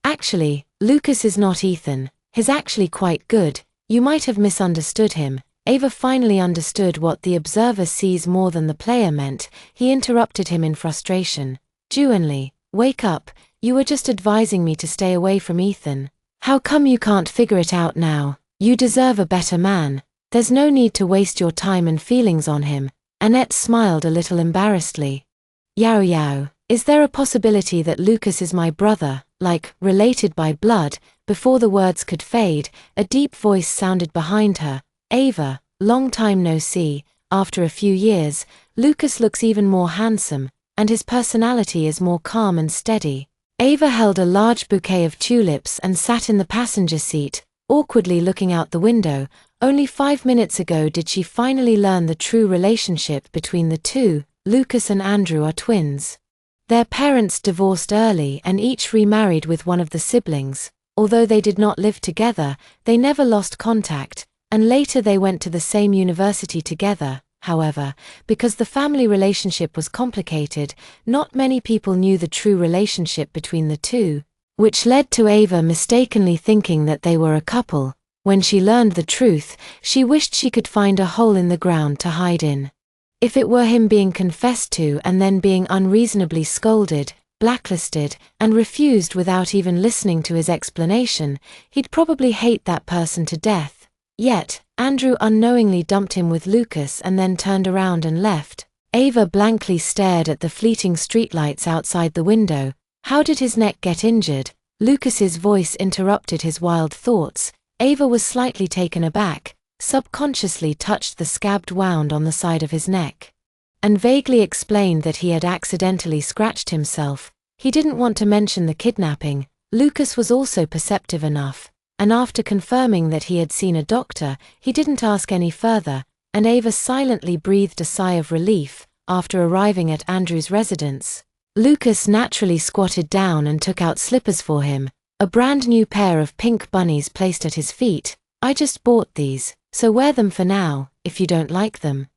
Actually, Lucas is not Ethan. He's actually quite good. You might have misunderstood him. Ava finally understood what the observer sees more than the player meant. He interrupted him in frustration. Genuinely, wake up. You were just advising me to stay away from Ethan. How come you can't figure it out now? You deserve a better man. There's no need to waste your time and feelings on him. Annette smiled a little embarrassedly. Yao, is there a possibility that Lucas is my brother, like, related by blood? Before the words could fade, a deep voice sounded behind her. Ava, long time no see. After a few years, Lucas looks even more handsome, and his personality is more calm and steady. Ava held a large bouquet of tulips and sat in the passenger seat, awkwardly looking out the window. Only 5 minutes ago did she finally learn the true relationship between the two. Lucas and Andrew are twins. Their parents divorced early and each remarried with one of the siblings. Although they did not live together, they never lost contact, and later they went to the same university together. However, because the family relationship was complicated, not many people knew the true relationship between the two, which led to Ava mistakenly thinking that they were a couple. When she learned the truth, she wished she could find a hole in the ground to hide in. If it were him being confessed to and then being unreasonably scolded, blacklisted, and refused without even listening to his explanation, he'd probably hate that person to death. Yet, Andrew unknowingly dumped him with Lucas and then turned around and left. Ava blankly stared at the fleeting streetlights outside the window. How did his neck get injured? Lucas's voice interrupted his wild thoughts. Ava was slightly taken aback, subconsciously touched the scabbed wound on the side of his neck, and vaguely explained that he had accidentally scratched himself. He didn't want to mention the kidnapping. Lucas was also perceptive enough, and after confirming that he had seen a doctor, he didn't ask any further, and Ava silently breathed a sigh of relief. After arriving at Andrew's residence, Lucas naturally squatted down and took out slippers for him, a brand new pair of pink bunnies placed at his feet. I just bought these, so wear them for now. If you don't like them,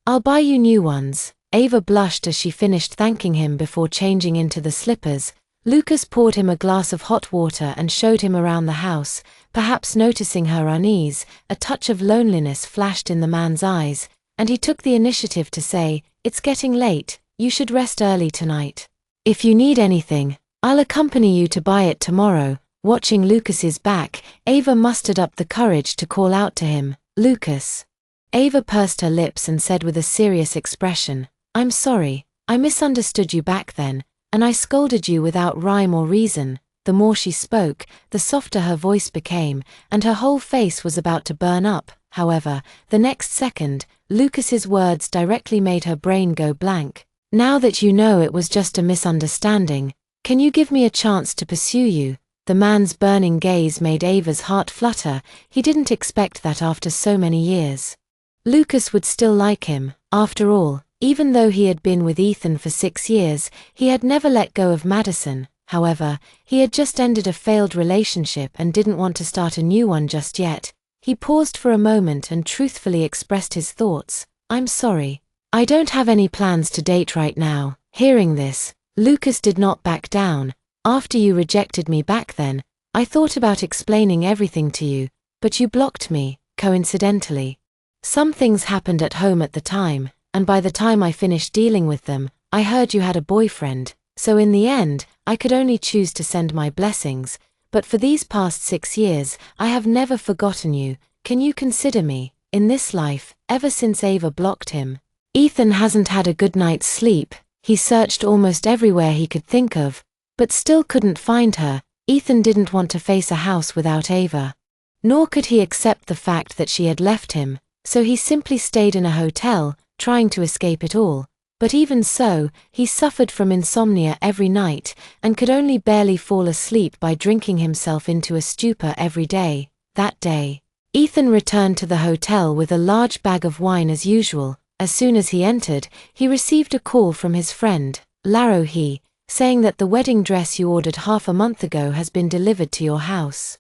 I'll buy you new ones. Ava blushed as she finished thanking him before changing into the slippers. Lucas poured him a glass of hot water and showed him around the house. Perhaps noticing her unease, a touch of loneliness flashed in the man's eyes, and he took the initiative to say, "It's getting late, you should rest early tonight. If you need anything, I'll accompany you to buy it tomorrow." Watching Lucas's back, Ava mustered up the courage to call out to him, "Lucas." Ava pursed her lips and said with a serious expression, "I'm sorry, I misunderstood you back then, and I scolded you without rhyme or reason." The more she spoke, the softer her voice became, and her whole face was about to burn up. However, the next second, Lucas's words directly made her brain go blank. "Now that you know it was just a misunderstanding, can you give me a chance to pursue you?" The man's burning gaze made Ava's heart flutter. He didn't expect that after so many years. Lucas would still like him. After all, even though he had been with Ethan for 6 years, he had never let go of Madison. However, he had just ended a failed relationship and didn't want to start a new one just yet. He paused for a moment and truthfully expressed his thoughts. "I'm sorry. I don't have any plans to date right now." Hearing this, Lucas did not back down. "After you rejected me back then, I thought about explaining everything to you, but you blocked me, coincidentally. Some things happened at home at the time, and by the time I finished dealing with them, I heard you had a boyfriend, so in the end, I could only choose to send my blessings, but for these past 6 years, I have never forgotten you. Can you consider me, in this life?" Ever since Ava blocked him, Ethan hasn't had a good night's sleep. He searched almost everywhere he could think of, but still couldn't find her. Ethan didn't want to face a house without Ava. Nor could he accept the fact that she had left him, so he simply stayed in a hotel, trying to escape it all. But even so, he suffered from insomnia every night, and could only barely fall asleep by drinking himself into a stupor every day. That day, Ethan returned to the hotel with a large bag of wine as usual. As soon as he entered, he received a call from his friend, Laro He, saying that the wedding dress you ordered half a month ago has been delivered to your house.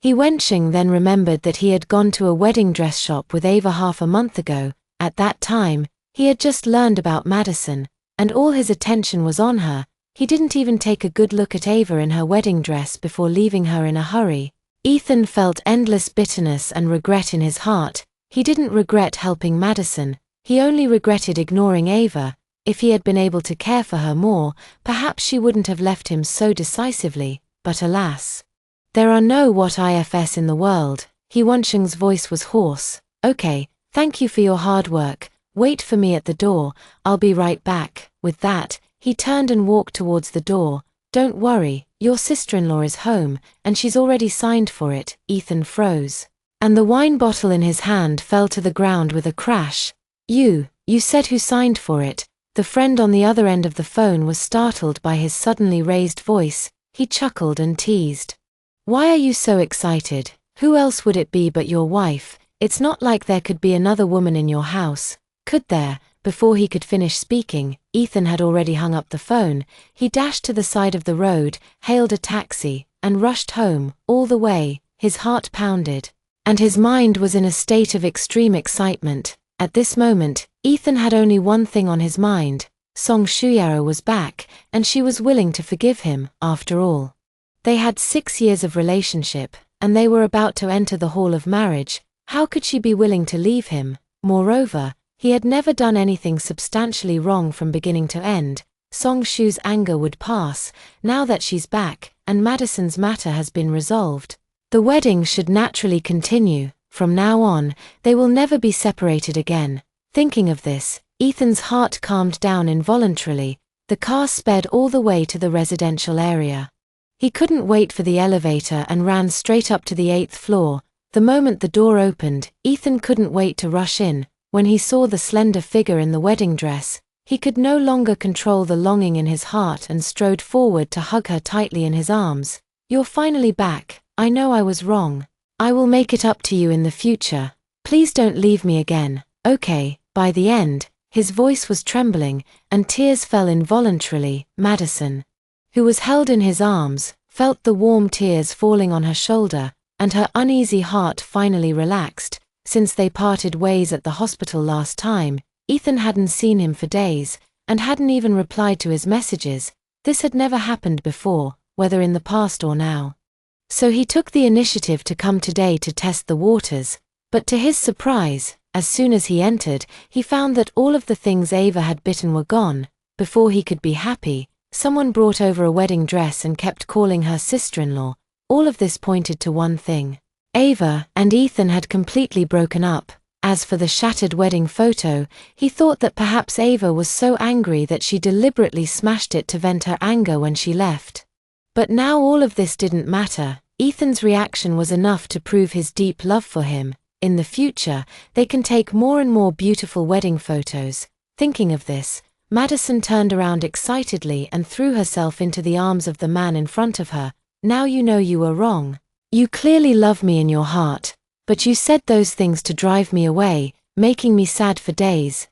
He Wensheng then remembered that he had gone to a wedding dress shop with Ava half a month ago. At that time, he had just learned about Madison, and all his attention was on her. He didn't even take a good look at Ava in her wedding dress before leaving her in a hurry. Ethan felt endless bitterness and regret in his heart. He didn't regret helping Madison, he only regretted ignoring Ava. If he had been able to care for her more, perhaps she wouldn't have left him so decisively, but alas. "There are no what ifs in the world." He Wensheng's voice was hoarse. "Okay, thank you for your hard work. Wait for me at the door, I'll be right back." With that, he turned and walked towards the door. "Don't worry, your sister-in-law is home, and she's already signed for it." Ethan froze, and the wine bottle in his hand fell to the ground with a crash. You said who signed for it?" The friend on the other end of the phone was startled by his suddenly raised voice. He chuckled and teased. "Why are you so excited? Who else would it be but your wife? It's not like there could be another woman in your house, could there?" Before he could finish speaking, Ethan had already hung up the phone. He dashed to the side of the road, hailed a taxi, and rushed home. All the way, his heart pounded, and his mind was in a state of extreme excitement. At this moment, Ethan had only one thing on his mind. Song Shuyaro was back, and she was willing to forgive him. After all, they had 6 years of relationship, and they were about to enter the hall of marriage. How could she be willing to leave him? Moreover, he had never done anything substantially wrong from beginning to end. Song Shu's anger would pass, now that she's back, and Madison's matter has been resolved. The wedding should naturally continue. From now on, they will never be separated again. Thinking of this, Ethan's heart calmed down involuntarily. The car sped all the way to the residential area. He couldn't wait for the elevator and ran straight up to the 8th floor. The moment the door opened, Ethan couldn't wait to rush in. When he saw the slender figure in the wedding dress, he could no longer control the longing in his heart and strode forward to hug her tightly in his arms. "You're finally back. I know I was wrong. I will make it up to you in the future. Please don't leave me again, okay?" By the end, his voice was trembling, and tears fell involuntarily. Madison, who was held in his arms, felt the warm tears falling on her shoulder, and her uneasy heart finally relaxed. Since they parted ways at the hospital last time, Ethan hadn't seen him for days, and hadn't even replied to his messages. This had never happened before, whether in the past or now. So he took the initiative to come today to test the waters, but to his surprise, As soon as he entered, he found that all of the things Ava had bitten were gone. Before he could be happy, someone brought over a wedding dress and kept calling her sister-in-law. All of this pointed to one thing. Ava and Ethan had completely broken up. As for the shattered wedding photo, he thought that perhaps Ava was so angry that she deliberately smashed it to vent her anger when she left. But now all of this didn't matter. Ethan's reaction was enough to prove his deep love for him. In the future, they can take more and more beautiful wedding photos. Thinking of this, Madison turned around excitedly and threw herself into the arms of the man in front of her. Now you know you were wrong. You clearly love me in your heart, but you said those things to drive me away, making me sad for days.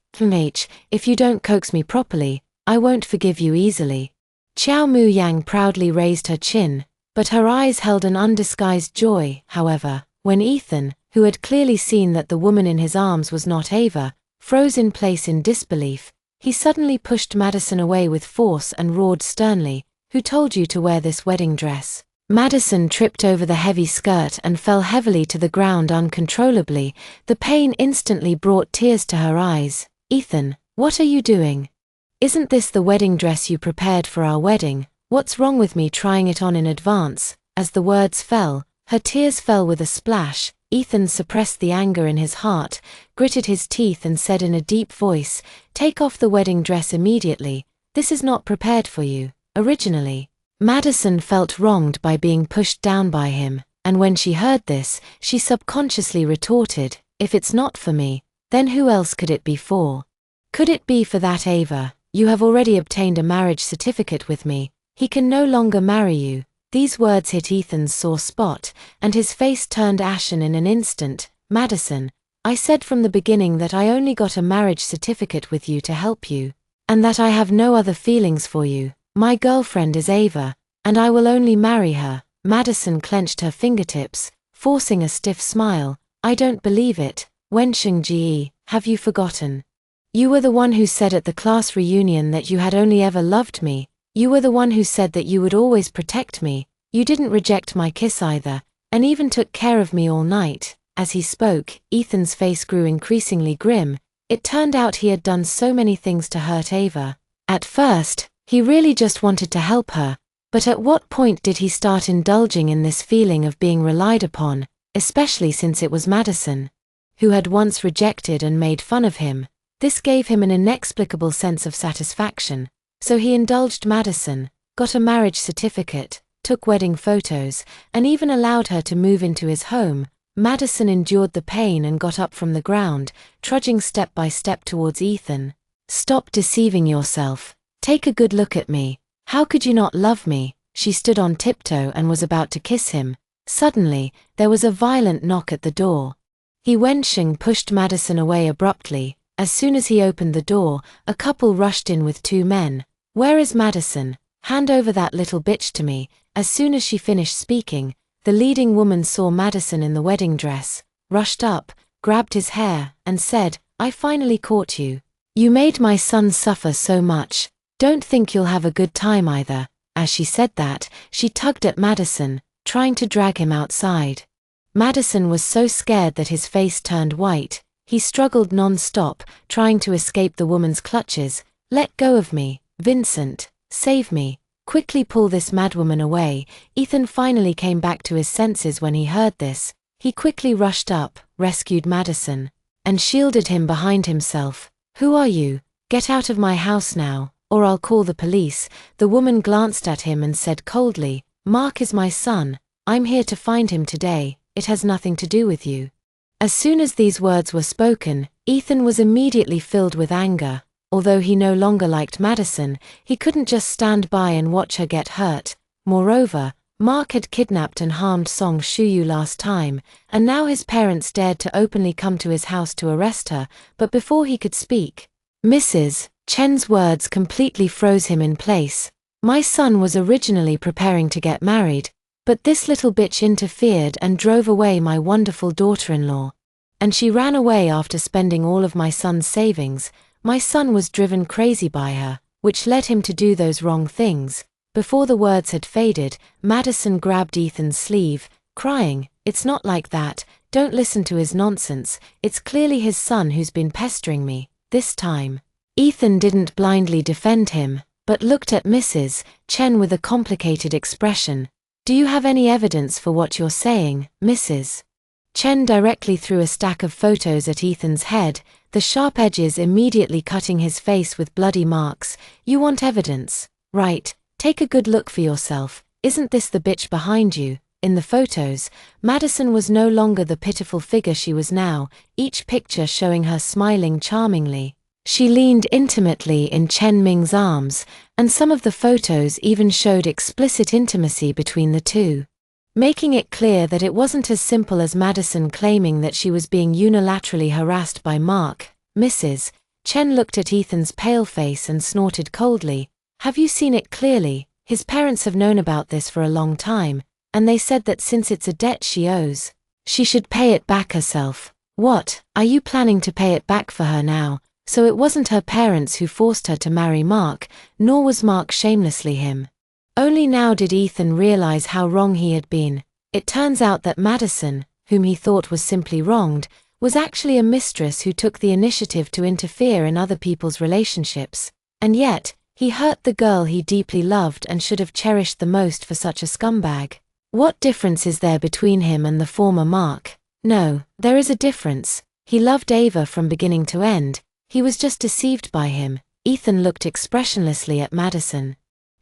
If you don't coax me properly, I won't forgive you easily. Qiao Mu Yang proudly raised her chin, but her eyes held an undisguised joy. However, when Ethan, who had clearly seen that the woman in his arms was not Ava, froze in place in disbelief, he suddenly pushed Madison away with force and roared sternly, "Who told you to wear this wedding dress?" Madison tripped over the heavy skirt and fell heavily to the ground uncontrollably. The pain instantly brought tears to her eyes. "Ethan, what are you doing? Isn't this the wedding dress you prepared for our wedding? What's wrong with me trying it on in advance?" As the words fell, her tears fell with a splash. Ethan suppressed the anger in his heart, gritted his teeth and said in a deep voice, "Take off the wedding dress immediately. This is not prepared for you. Originally." Madison felt wronged by being pushed down by him, and when she heard this, she subconsciously retorted, "If it's not for me, then who else could it be for? Could it be for that Ava? You have already obtained a marriage certificate with me. He can no longer marry you." These words hit Ethan's sore spot, and his face turned ashen in an instant. "Madison, I said from the beginning that I only got a marriage certificate with you to help you, and that I have no other feelings for you. My girlfriend is Ava, and I will only marry her." Madison clenched her fingertips, forcing a stiff smile. "I don't believe it. Wensheng-ji, have you forgotten? You were the one who said at the class reunion that you had only ever loved me. You were the one who said that you would always protect me. You didn't reject my kiss either, and even took care of me all night." As he spoke, Ethan's face grew increasingly grim. It turned out he had done so many things to hurt Ava. At first, he really just wanted to help her, but at what point did he start indulging in this feeling of being relied upon, especially since it was Madison, who had once rejected and made fun of him? This gave him an inexplicable sense of satisfaction. So he indulged Madison, got a marriage certificate, took wedding photos, and even allowed her to move into his home. Madison endured the pain and got up from the ground, trudging step by step towards Ethan. "Stop deceiving yourself. Take a good look at me. How could you not love me?" She stood on tiptoe and was about to kiss him. Suddenly, there was a violent knock at the door. Wensheng pushed Madison away abruptly. As soon as he opened the door, a couple rushed in with two men. "Where is Madison? Hand over that little bitch to me." As soon as she finished speaking, the leading woman saw Madison in the wedding dress, rushed up, grabbed his hair, and said, "I finally caught you. You made my son suffer so much. Don't think you'll have a good time either." As she said that, she tugged at Madison, trying to drag him outside. Madison was so scared that his face turned white. He struggled non-stop, trying to escape the woman's clutches. "Let go of me, Vincent. Save me. Quickly pull this madwoman away." Ethan finally came back to his senses when he heard this. He quickly rushed up, rescued Madison, and shielded him behind himself. "Who are you? Get out of my house now, or I'll call the police." The woman glanced at him and said coldly, "Mark is my son. I'm here to find him today. It has nothing to do with you." As soon as these words were spoken, Ethan was immediately filled with anger. Although he no longer liked Madison, he couldn't just stand by and watch her get hurt. Moreover, Mark had kidnapped and harmed Song Shuyu last time, and now his parents dared to openly come to his house to arrest her. But before he could speak, Mrs. Chen's words completely froze him in place. "My son was originally preparing to get married, but this little bitch interfered and drove away my wonderful daughter-in-law. And she ran away after spending all of my son's savings. My son was driven crazy by her, which led him to do those wrong things." Before the words had faded, Madison grabbed Ethan's sleeve, crying, it's not like that, don't listen to his nonsense, it's clearly his son who's been pestering me, this time. Ethan didn't blindly defend him, but looked at Mrs. Chen with a complicated expression. Do you have any evidence for what you're saying, Mrs. Chen directly threw a stack of photos at Ethan's head, the sharp edges immediately cutting his face with bloody marks. You want evidence? Right, take a good look for yourself. Isn't this the bitch behind you? In the photos, Madison was no longer the pitiful figure she was now, each picture showing her smiling charmingly. She leaned intimately in Chen Ming's arms, and some of the photos even showed explicit intimacy between the two, making it clear that it wasn't as simple as Madison claiming that she was being unilaterally harassed by Mark. Mrs. Chen looked at Ethan's pale face and snorted coldly. Have you seen it clearly? His parents have known about this for a long time, and they said that since it's a debt she owes, she should pay it back herself. What, are you planning to pay it back for her now? So it wasn't her parents who forced her to marry Mark, nor was Mark shamelessly him. Only now did Ethan realize how wrong he had been. It turns out that Madison, whom he thought was simply wronged, was actually a mistress who took the initiative to interfere in other people's relationships. And yet, he hurt the girl he deeply loved and should have cherished the most for such a scumbag. What difference is there between him and the former Mark? No, there is a difference. He loved Ava from beginning to end. He was just deceived by him. Ethan looked expressionlessly at Madison,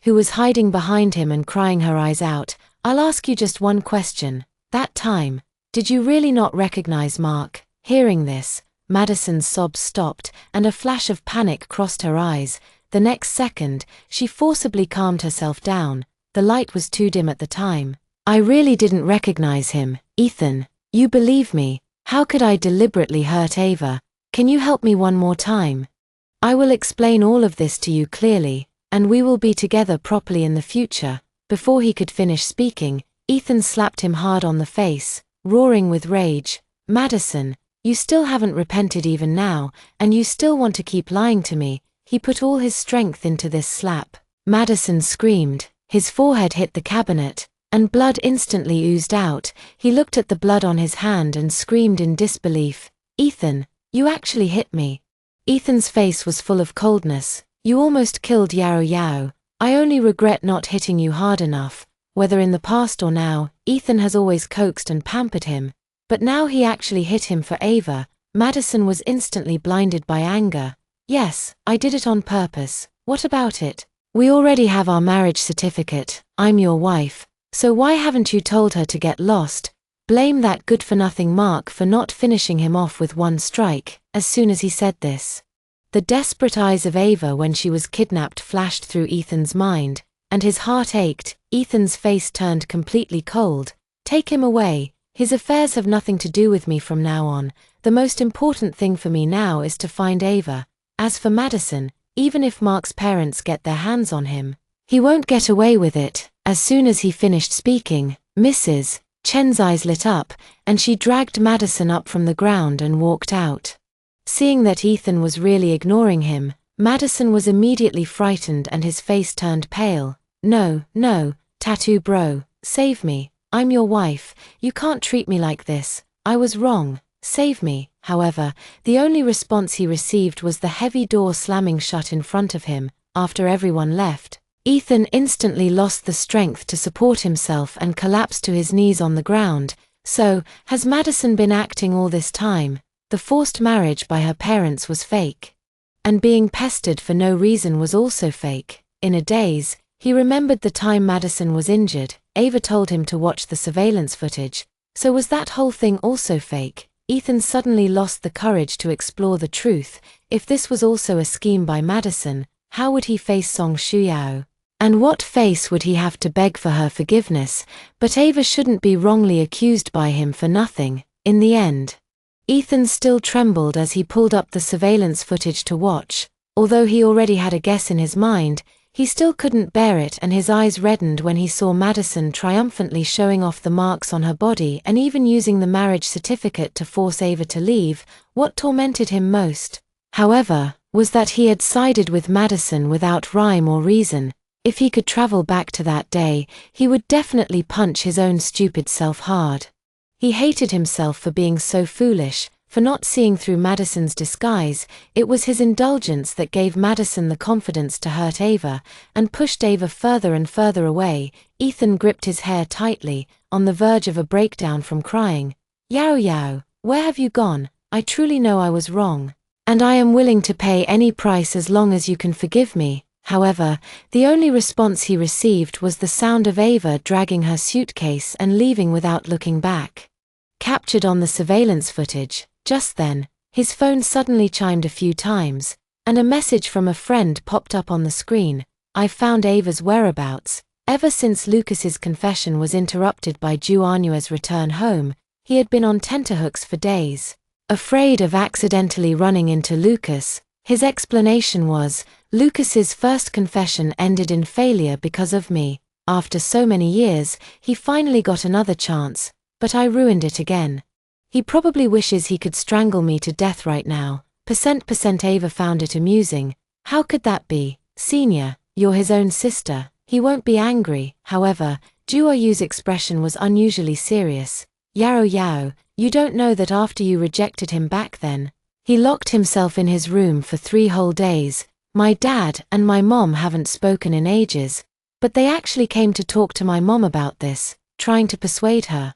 who was hiding behind him and crying her eyes out. I'll ask you just one question. That time, did you really not recognize Mark? Hearing this, Madison's sobs stopped, and a flash of panic crossed her eyes. The next second, she forcibly calmed herself down. The light was too dim at the time. I really didn't recognize him, Ethan. You believe me. How could I deliberately hurt Ava? Can you help me one more time? I will explain all of this to you clearly, and we will be together properly in the future. Before he could finish speaking, Ethan slapped him hard on the face, roaring with rage. Madison, you still haven't repented even now, and you still want to keep lying to me. He put all his strength into this slap. Madison screamed. His forehead hit the cabinet, and blood instantly oozed out. He looked at the blood on his hand and screamed in disbelief. Ethan, you actually hit me. Ethan's face was full of coldness. You almost killed Yao Yao. I only regret not hitting you hard enough. Whether in the past or now, Ethan has always coaxed and pampered him. But now he actually hit him for Ava. Madison was instantly blinded by anger. Yes, I did it on purpose. What about it? We already have our marriage certificate. I'm your wife. So why haven't you told her to get lost? Blame that good-for-nothing Mark for not finishing him off with one strike. As soon as he said this, the desperate eyes of Ava when she was kidnapped flashed through Ethan's mind, and his heart ached. Ethan's face turned completely cold. Take him away. His affairs have nothing to do with me from now on. The most important thing for me now is to find Ava. As for Madison, even if Mark's parents get their hands on him, he won't get away with it. As soon as he finished speaking, Mrs. Chen's eyes lit up, and she dragged Madison up from the ground and walked out. Seeing that Ethan was really ignoring him, Madison was immediately frightened and his face turned pale. No, tattoo bro, save me. I'm your wife. You can't treat me like this. I was wrong. Save me. However, the only response he received was the heavy door slamming shut in front of him. After everyone left, Ethan instantly lost the strength to support himself and collapsed to his knees on the ground. So, has Madison been acting all this time? The forced marriage by her parents was fake. And being pestered for no reason was also fake. In a daze, he remembered the time Madison was injured. Ava told him to watch the surveillance footage. So was that whole thing also fake? Ethan suddenly lost the courage to explore the truth. If this was also a scheme by Madison, how would he face Song Shuyao? And what face would he have to beg for her forgiveness? But Ava shouldn't be wrongly accused by him for nothing. In the end, Ethan still trembled as he pulled up the surveillance footage to watch. Although he already had a guess in his mind, he still couldn't bear it, and his eyes reddened when he saw Madison triumphantly showing off the marks on her body and even using the marriage certificate to force Ava to leave. What tormented him most, however, was that he had sided with Madison without rhyme or reason. If he could travel back to that day, he would definitely punch his own stupid self hard. He hated himself for being so foolish, for not seeing through Madison's disguise. It was his indulgence that gave Madison the confidence to hurt Ava, and pushed Ava further and further away. Ethan gripped his hair tightly, on the verge of a breakdown from crying. Yao Yao, where have you gone? I truly know I was wrong. And I am willing to pay any price as long as you can forgive me. However, the only response he received was the sound of Ava dragging her suitcase and leaving without looking back. Captured on the surveillance footage, just then, his phone suddenly chimed a few times, and a message from a friend popped up on the screen. I've found Ava's whereabouts. Ever since Lucas's confession was interrupted by Juanua's return home, he had been on tenterhooks for days. Afraid of accidentally running into Lucas, his explanation was, Lucas's first confession ended in failure because of me. After so many years, he finally got another chance, but I ruined it again. He probably wishes he could strangle me to death right now. Ava found it amusing. How could that be? Senior, you're his own sister. He won't be angry. However, Juayu's expression was unusually serious. Yao Yao, you don't know that after you rejected him back then, he locked himself in his room for 3 whole days. My dad and my mom haven't spoken in ages, but they actually came to talk to my mom about this, trying to persuade her.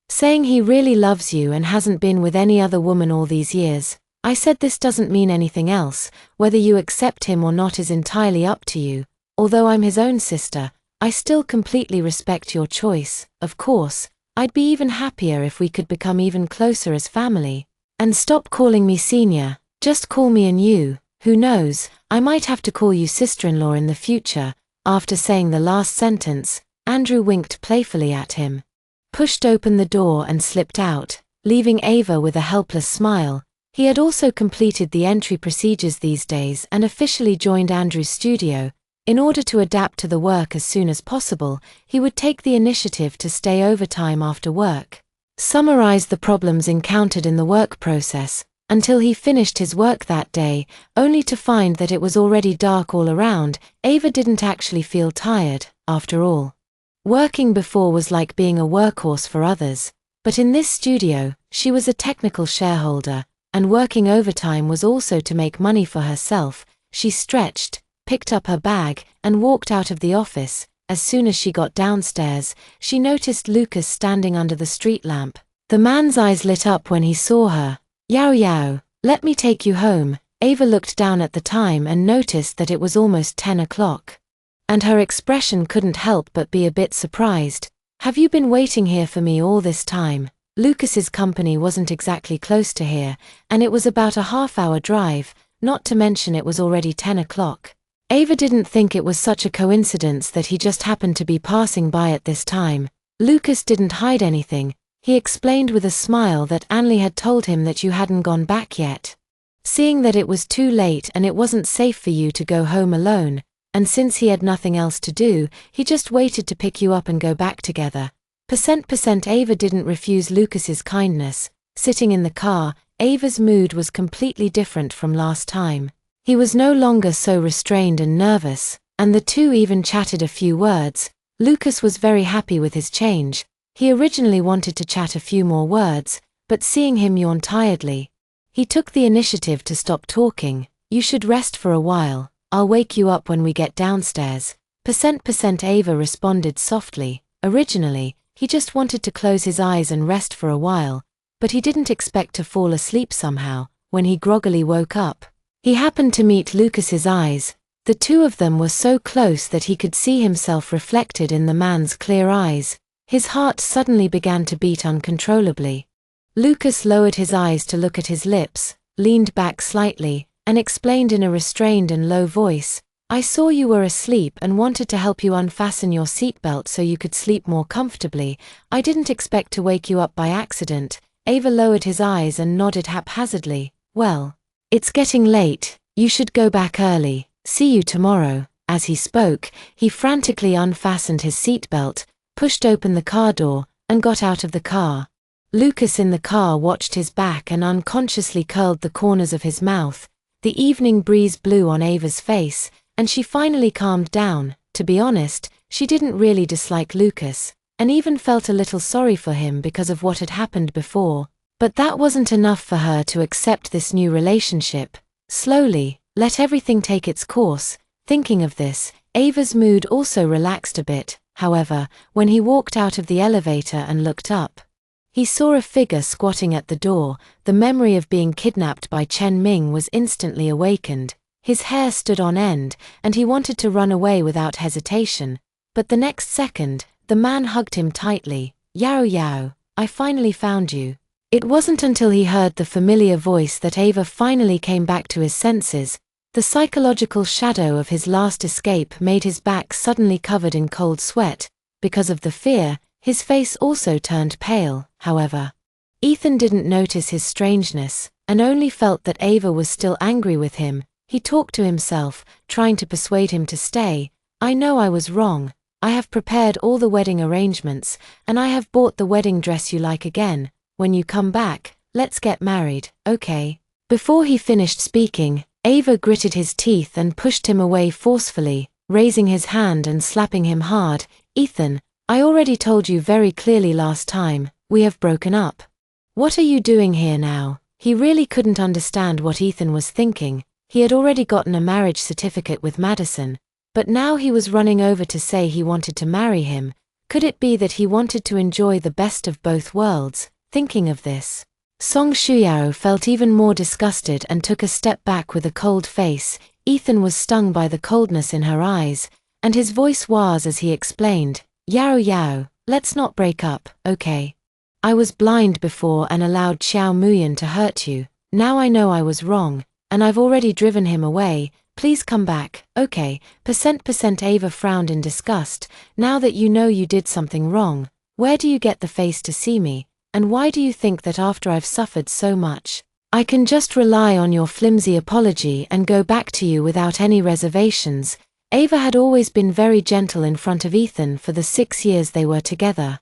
Saying he really loves you and hasn't been with any other woman all these years. I said this doesn't mean anything else, whether you accept him or not is entirely up to you. Although I'm his own sister, I still completely respect your choice. Of course, I'd be even happier if we could become even closer as family. And stop calling me senior, just call me an you. Who knows, I might have to call you sister-in-law in the future. After saying the last sentence, Andrew winked playfully at him, pushed open the door and slipped out, leaving Ava with a helpless smile. He had also completed the entry procedures these days and officially joined Andrew's studio. In order to adapt to the work as soon as possible, he would take the initiative to stay overtime after work, summarize the problems encountered in the work process, until he finished his work that day, only to find that it was already dark all around. Ava didn't actually feel tired, after all. Working before was like being a workhorse for others, but in this studio, she was a technical shareholder, and working overtime was also to make money for herself. She stretched, picked up her bag, and walked out of the office. As soon as she got downstairs, she noticed Lucas standing under the street lamp. The man's eyes lit up when he saw her. Yao Yao, let me take you home. Ava looked down at the time and noticed that it was almost 10 o'clock. And her expression couldn't help but be a bit surprised. Have you been waiting here for me all this time? Lucas's company wasn't exactly close to here, and it was about a half-hour drive, not to mention it was already 10 o'clock. Ava didn't think it was such a coincidence that he just happened to be passing by at this time. Lucas didn't hide anything. He explained with a smile that Anli had told him that you hadn't gone back yet. Seeing that it was too late and it wasn't safe for you to go home alone, and since he had nothing else to do, he just waited to pick you up and go back together. Ava didn't refuse Lucas's kindness. Sitting in the car, Ava's mood was completely different from last time. He was no longer so restrained and nervous, and the two even chatted a few words. Lucas was very happy with his change. He originally wanted to chat a few more words, but seeing him yawn tiredly, he took the initiative to stop talking. You should rest for a while. I'll wake you up when we get downstairs. Ava responded softly. Originally, he just wanted to close his eyes and rest for a while, but he didn't expect to fall asleep somehow. When he groggily woke up, he happened to meet Lucas's eyes. The two of them were so close that he could see himself reflected in the man's clear eyes. His heart suddenly began to beat uncontrollably. Lucas lowered his eyes to look at his lips, leaned back slightly, and explained in a restrained and low voice, I saw you were asleep and wanted to help you unfasten your seatbelt so you could sleep more comfortably. I didn't expect to wake you up by accident. Ava lowered his eyes and nodded haphazardly. Well, it's getting late. You should go back early. See you tomorrow. As he spoke, he frantically unfastened his seatbelt, pushed open the car door, and got out of the car. Lucas in the car watched his back and unconsciously curled the corners of his mouth. The evening breeze blew on Ava's face, and she finally calmed down. To be honest, she didn't really dislike Lucas. and even felt a little sorry for him because of what had happened before. But that wasn't enough for her to accept this new relationship. Slowly, let everything take its course. Thinking of this, Ava's mood also relaxed a bit. However, when he walked out of the elevator and looked up, he saw a figure squatting at the door. The memory of being kidnapped by Chen Ming was instantly awakened. His hair stood on end, and he wanted to run away without hesitation. But the next second, the man hugged him tightly. "Yao Yao, I finally found you." It wasn't until he heard the familiar voice that Ava finally came back to his senses. The psychological shadow of his last escape made his back suddenly covered in cold sweat. Because of the fear, his face also turned pale. However, Ethan didn't notice his strangeness, and only felt that Ava was still angry with him. He talked to himself, trying to persuade him to stay. "I know I was wrong. I have prepared all the wedding arrangements, and I have bought the wedding dress you like again. When you come back, let's get married, okay?" Before he finished speaking, Ava gritted his teeth and pushed him away forcefully, raising his hand and slapping him hard. "Ethan, I already told you very clearly last time, we have broken up. What are you doing here now?" He really couldn't understand what Ethan was thinking. He had already gotten a marriage certificate with Madison, but now he was running over to say he wanted to marry him. Could it be that he wanted to enjoy the best of both worlds? Thinking of this, Song Shuyao felt even more disgusted and took a step back with a cold face. Ethan was stung by the coldness in her eyes, and his voice was as he explained, "Yao Yao, let's not break up, okay? I was blind before and allowed Xiao Muyan to hurt you. Now I know I was wrong, and I've already driven him away. Please come back, okay?" Ava frowned in disgust. "Now that you know you did something wrong, where do you get the face to see me? And why do you think that after I've suffered so much, I can just rely on your flimsy apology and go back to you without any reservations?" Ava had always been very gentle in front of Ethan for the 6 years they were together.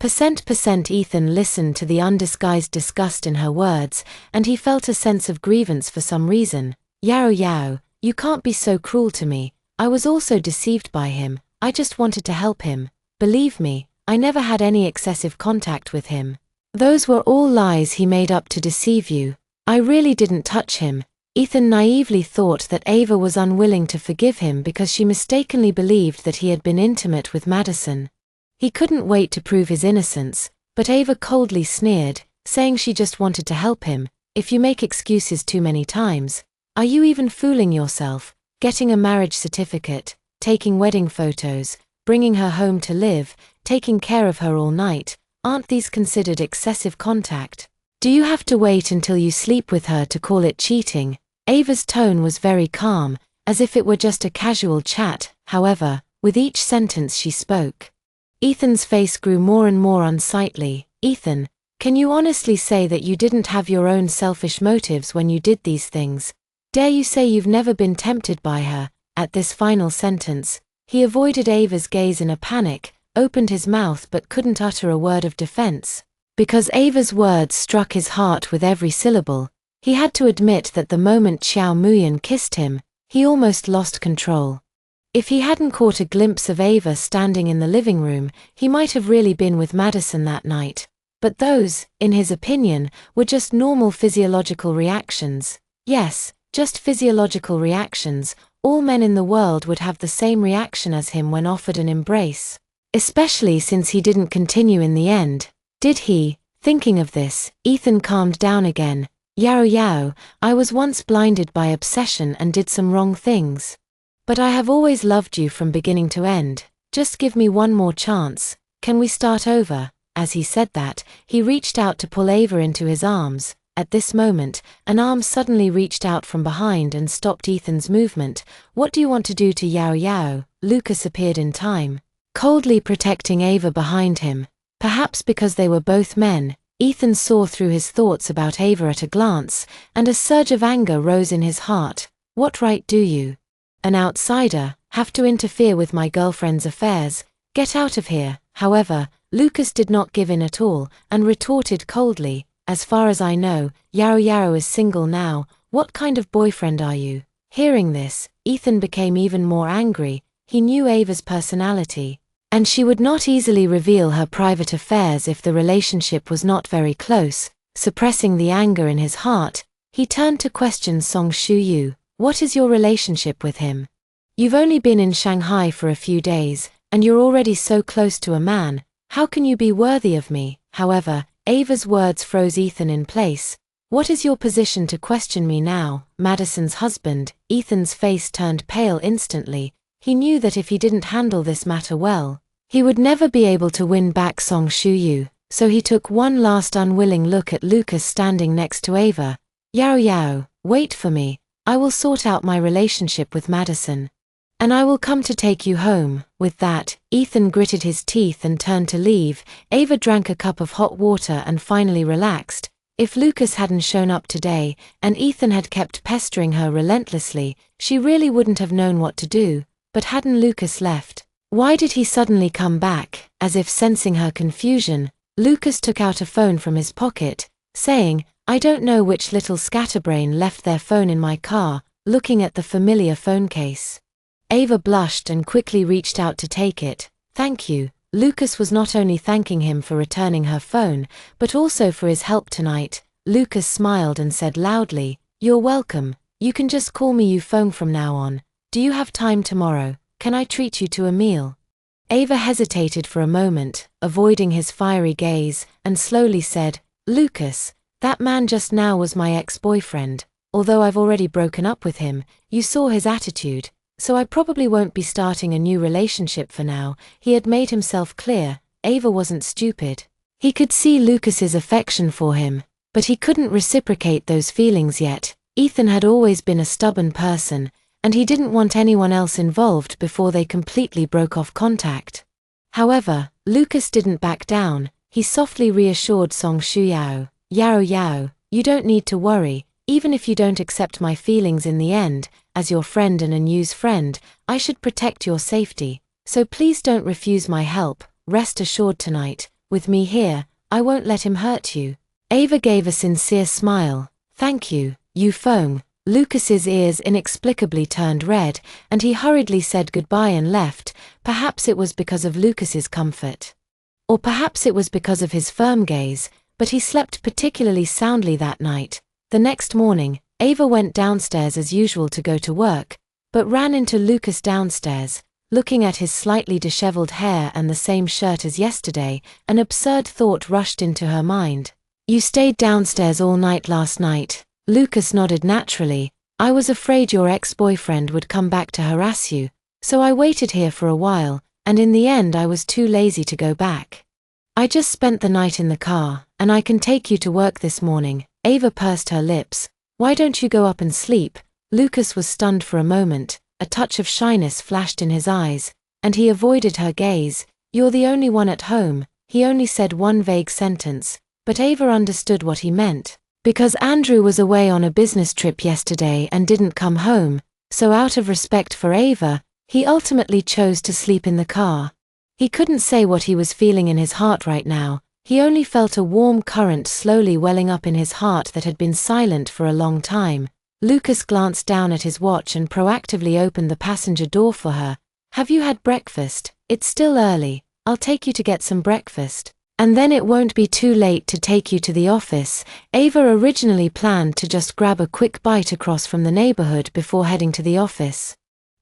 Ethan listened to the undisguised disgust in her words, and he felt a sense of grievance for some reason. "Yao Yao, you can't be so cruel to me. I was also deceived by him. I just wanted to help him. Believe me, I never had any excessive contact with him. Those were all lies he made up to deceive you. I really didn't touch him." Ethan naively thought that Ava was unwilling to forgive him because she mistakenly believed that he had been intimate with Madison. He couldn't wait to prove his innocence, but Ava coldly sneered, saying she just wanted to help him. "If you make excuses too many times, are you even fooling yourself? Getting a marriage certificate, taking wedding photos, bringing her home to live, taking care of her all night, aren't these considered excessive contact? Do you have to wait until you sleep with her to call it cheating?" Ava's tone was very calm, as if it were just a casual chat. However, with each sentence she spoke, Ethan's face grew more and more unsightly. "Ethan, can you honestly say that you didn't have your own selfish motives when you did these things? Dare you say you've never been tempted by her?" At this final sentence, he avoided Ava's gaze in a panic, opened his mouth but couldn't utter a word of defense. Because Ava's words struck his heart with every syllable, he had to admit that the moment Xiao Muyan kissed him, he almost lost control. If he hadn't caught a glimpse of Ava standing in the living room, he might have really been with Madison that night. But those, in his opinion, were just normal physiological reactions. Yes, just physiological reactions. All men in the world would have the same reaction as him when offered an embrace. Especially since he didn't continue in the end. Did he? Thinking of this, Ethan calmed down again. "Yao Yao, I was once blinded by obsession and did some wrong things. But I have always loved you from beginning to end. Just give me one more chance. Can we start over?" As he said that, he reached out to pull Ava into his arms. At this moment, an arm suddenly reached out from behind and stopped Ethan's movement. "What do you want to do to Yao Yao?" Lucas appeared in time, coldly protecting Ava behind him. Perhaps because they were both men, Ethan saw through his thoughts about Ava at a glance, and a surge of anger rose in his heart. "What right do you, an outsider, have to interfere with my girlfriend's affairs? Get out of here." However, Lucas did not give in at all, and retorted coldly, "As far as I know, Yao Yao is single now. What kind of boyfriend are you?" Hearing this, Ethan became even more angry. He knew Ava's personality. And she would not easily reveal her private affairs if the relationship was not very close. Suppressing the anger in his heart, he turned to question Song Shu-yu. What is your relationship with him? You've only been in Shanghai for a few days, and you're already so close to a man. How can you be worthy of me? However, Ava's words froze Ethan in place. What is your position to question me now? Madison's husband. Ethan's face turned pale instantly. He knew that if he didn't handle this matter well, he would never be able to win back Song Shu-yu, so he took one last unwilling look at Lucas standing next to Ava. Yao Yao, wait for me. I will sort out my relationship with Madison. And I will come to take you home. With that, Ethan gritted his teeth and turned to leave. Ava drank a cup of hot water and finally relaxed. If Lucas hadn't shown up today, and Ethan had kept pestering her relentlessly, she really wouldn't have known what to do. But hadn't Lucas left? Why did he suddenly come back? As if sensing her confusion, Lucas took out a phone from his pocket, saying, I don't know which little scatterbrain left their phone in my car, looking at the familiar phone case. Ava blushed and quickly reached out to take it. Thank you. Lucas was not only thanking him for returning her phone, but also for his help tonight. Lucas smiled and said loudly, You're welcome. You can just call me Yufeng from now on. Do you have time tomorrow? Can I treat you to a meal? Ava hesitated for a moment, avoiding his fiery gaze, and slowly said, Lucas, that man just now was my ex-boyfriend. Although I've already broken up with him, you saw his attitude. So I probably won't be starting a new relationship for now. He had made himself clear. Ava wasn't stupid. He could see Lucas's affection for him, but he couldn't reciprocate those feelings yet. Ethan had always been a stubborn person, and he didn't want anyone else involved before they completely broke off contact. However, Lucas didn't back down. He softly reassured Song Shu-yao. Yao Yao, you don't need to worry. Even if you don't accept my feelings in the end, as your friend and a news friend, I should protect your safety. So please don't refuse my help. Rest assured tonight, with me here, I won't let him hurt you. Ava gave a sincere smile. Thank you, Yufeng. Lucas's ears inexplicably turned red, and he hurriedly said goodbye and left. Perhaps it was because of Lucas's comfort. Or perhaps it was because of his firm gaze, but he slept particularly soundly that night. The next morning, Ava went downstairs as usual to go to work, but ran into Lucas downstairs. Looking at his slightly disheveled hair and the same shirt as yesterday, an absurd thought rushed into her mind. You stayed downstairs all night last night. Lucas nodded naturally. I was afraid your ex-boyfriend would come back to harass you, so I waited here for a while, and in the end I was too lazy to go back. I just spent the night in the car, and I can take you to work this morning. Ava pursed her lips. Why don't you go up and sleep? Lucas was stunned for a moment. A touch of shyness flashed in his eyes, and he avoided her gaze. You're the only one at home. He only said one vague sentence, but Ava understood what he meant. Because Andrew was away on a business trip yesterday and didn't come home, so out of respect for Ava, he ultimately chose to sleep in the car. He couldn't say what he was feeling in his heart right now. He only felt a warm current slowly welling up in his heart that had been silent for a long time. Lucas glanced down at his watch and proactively opened the passenger door for her. Have you had breakfast? It's still early. I'll take you to get some breakfast. And then it won't be too late to take you to the office. Ava originally planned to just grab a quick bite across from the neighborhood before heading to the office.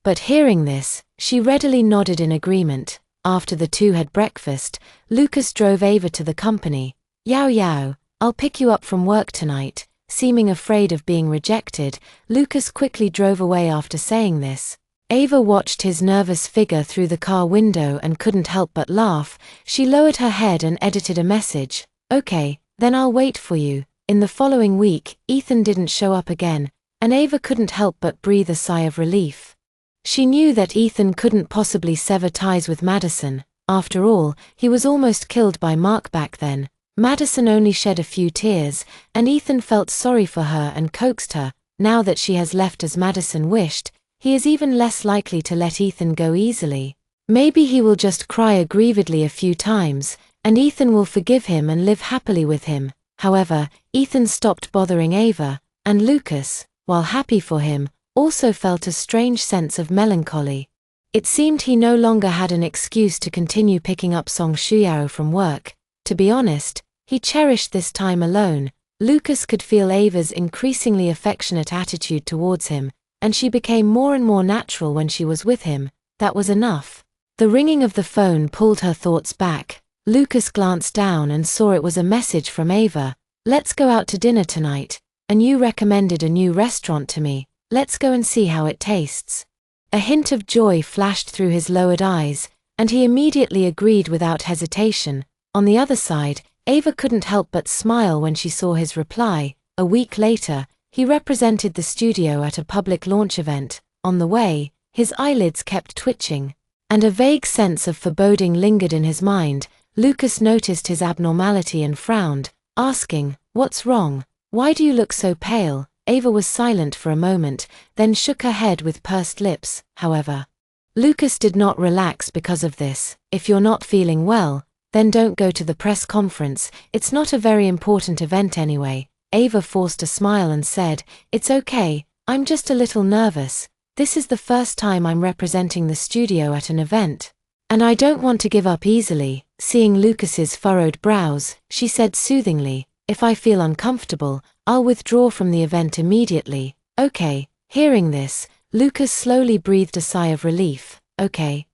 But hearing this, she readily nodded in agreement. After the two had breakfast, Lucas drove Ava to the company. Yao Yao, I'll pick you up from work tonight. Seeming afraid of being rejected, Lucas quickly drove away after saying this. Ava watched his nervous figure through the car window and couldn't help but laugh. She lowered her head and edited a message. Okay, then I'll wait for you. In the following week, Ethan didn't show up again, and Ava couldn't help but breathe a sigh of relief. She knew that Ethan couldn't possibly sever ties with Madison. After all, he was almost killed by Mark back then. Madison only shed a few tears, and Ethan felt sorry for her and coaxed her. Now that she has left as Madison wished, he is even less likely to let Ethan go easily. Maybe he will just cry aggrievedly a few times, and Ethan will forgive him and live happily with him. However, Ethan stopped bothering Ava, and Lucas, while happy for him, also felt a strange sense of melancholy. It seemed he no longer had an excuse to continue picking up Song Qiao from work. To be honest, he cherished this time alone. Lucas could feel Ava's increasingly affectionate attitude towards him, and she became more and more natural when she was with him. That was enough. The ringing of the phone pulled her thoughts back. Lucas glanced down and saw it was a message from Ava. "Let's go out to dinner tonight, and you recommended a new restaurant to me. Let's go and see how it tastes." A hint of joy flashed through his lowered eyes, and he immediately agreed without hesitation. On the other side, Ava couldn't help but smile when she saw his reply. A week later, he represented the studio at a public launch event. On the way, his eyelids kept twitching, and a vague sense of foreboding lingered in his mind. Lucas noticed his abnormality and frowned, asking, "What's wrong? Why do you look so pale?" Ava was silent for a moment, then shook her head with pursed lips. However, Lucas did not relax because of this. "If you're not feeling well, then don't go to the press conference. It's not a very important event anyway." Ava forced a smile and said, "It's okay, I'm just a little nervous. This is the first time I'm representing the studio at an event, and I don't want to give up easily." Seeing Lucas's furrowed brows, she said soothingly, "If I feel uncomfortable, I'll withdraw from the event immediately." "Okay." Hearing this, Lucas slowly breathed a sigh of relief. "Okay.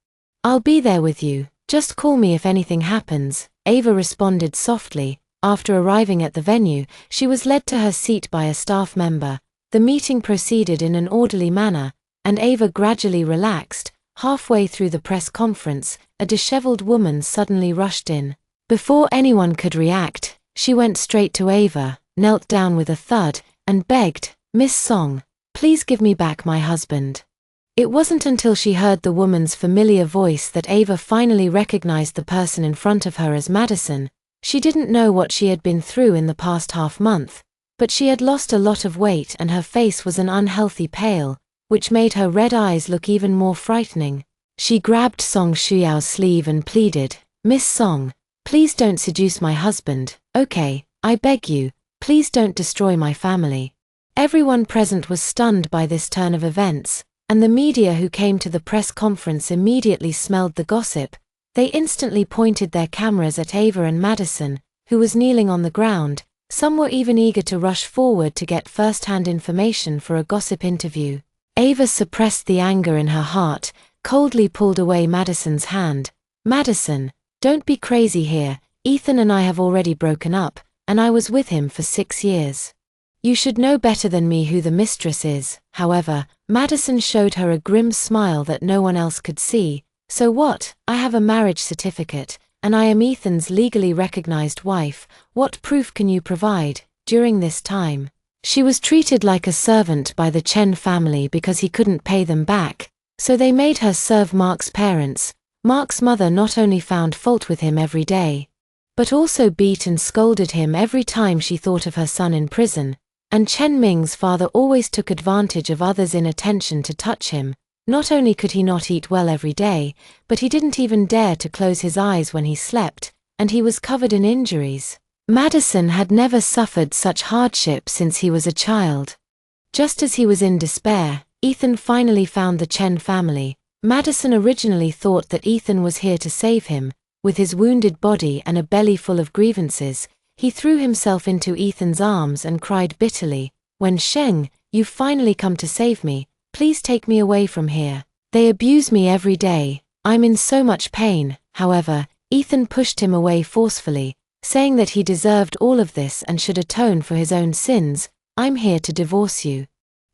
I'll be there with you. Just call me if anything happens," Ava responded softly. After arriving at the venue, she was led to her seat by a staff member. The meeting proceeded in an orderly manner, and Ava gradually relaxed. Halfway through the press conference, a disheveled woman suddenly rushed in. Before anyone could react, she went straight to Ava, knelt down with a thud, and begged, "Miss Song, please give me back my husband." It wasn't until she heard the woman's familiar voice that Ava finally recognized the person in front of her as Madison. She didn't know what she had been through in the past half-month, but she had lost a lot of weight and her face was an unhealthy pale, which made her red eyes look even more frightening. She grabbed Song Qiao's sleeve and pleaded, "Miss Song, please don't seduce my husband, okay? I beg you, please don't destroy my family." Everyone present was stunned by this turn of events, and the media who came to the press conference immediately smelled the gossip. They instantly pointed their cameras at Ava and Madison, who was kneeling on the ground. Some were even eager to rush forward to get first-hand information for a gossip interview. Ava suppressed the anger in her heart, coldly pulled away Madison's hand. "Madison, don't be crazy here. Ethan and I have already broken up, and I was with him for 6 years. You should know better than me who the mistress is." However, Madison showed her a grim smile that no one else could see. "So what? I have a marriage certificate, and I am Ethan's legally recognized wife. What proof can you provide?" During this time, she was treated like a servant by the Chen family because he couldn't pay them back, so they made her serve Mark's parents. Mark's mother not only found fault with him every day, but also beat and scolded him every time she thought of her son in prison. And Chen Ming's father always took advantage of others' inattention to touch him. Not only could he not eat well every day, but he didn't even dare to close his eyes when he slept, and he was covered in injuries. Madison had never suffered such hardship since he was a child. Just as he was in despair, Ethan finally found the Chen family. Madison originally thought that Ethan was here to save him. With his wounded body and a belly full of grievances, he threw himself into Ethan's arms and cried bitterly, "Wen Sheng, you've finally come to save me. Please take me away from here. They abuse me every day. I'm in so much pain." However, Ethan pushed him away forcefully, saying that he deserved all of this and should atone for his own sins. "I'm here to divorce you."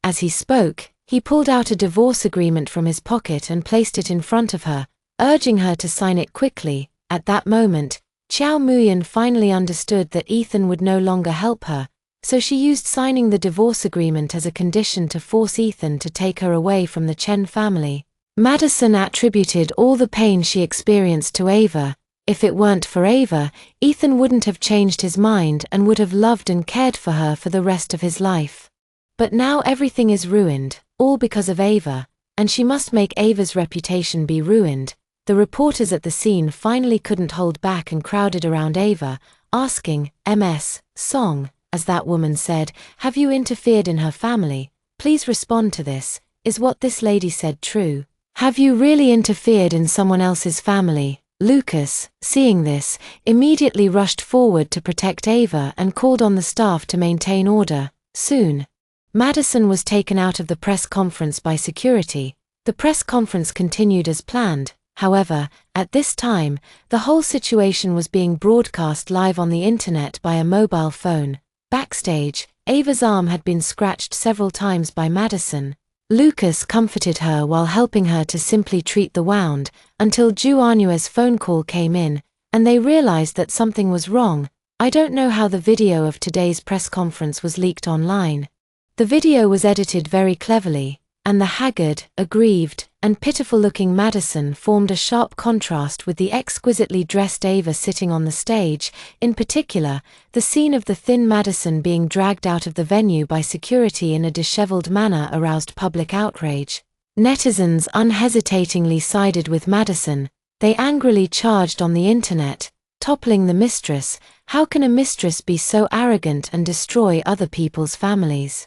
As he spoke, he pulled out a divorce agreement from his pocket and placed it in front of her, urging her to sign it quickly. At that moment, Qiao Muyan finally understood that Ethan would no longer help her, so she used signing the divorce agreement as a condition to force Ethan to take her away from the Chen family. Madison attributed all the pain she experienced to Ava. If it weren't for Ava, Ethan wouldn't have changed his mind and would have loved and cared for her for the rest of his life. But now everything is ruined, all because of Ava, and she must make Ava's reputation be ruined. The reporters at the scene finally couldn't hold back and crowded around Ava, asking, "Ms. Song, as that woman said, have you interfered in her family? Please respond to this. Is what this lady said true?" Have you really interfered in someone else's family? Lucas, seeing this, immediately rushed forward to protect Ava and called on the staff to maintain order. Soon, Madison was taken out of the press conference by security. The press conference continued as planned. However, at this time, the whole situation was being broadcast live on the internet by a mobile phone. Backstage, Ava's arm had been scratched several times by Madison. Lucas comforted her while helping her to simply treat the wound, until Ju Anua's phone call came in, and they realized that something was wrong. I don't know how the video of today's press conference was leaked online. The video was edited very cleverly, and the haggard, aggrieved, and pitiful-looking Madison formed a sharp contrast with the exquisitely dressed Ava sitting on the stage. In particular, the scene of the thin Madison being dragged out of the venue by security in a disheveled manner aroused public outrage. Netizens unhesitatingly sided with Madison. They angrily charged on the internet, toppling the mistress. How can a mistress be so arrogant and destroy other people's families?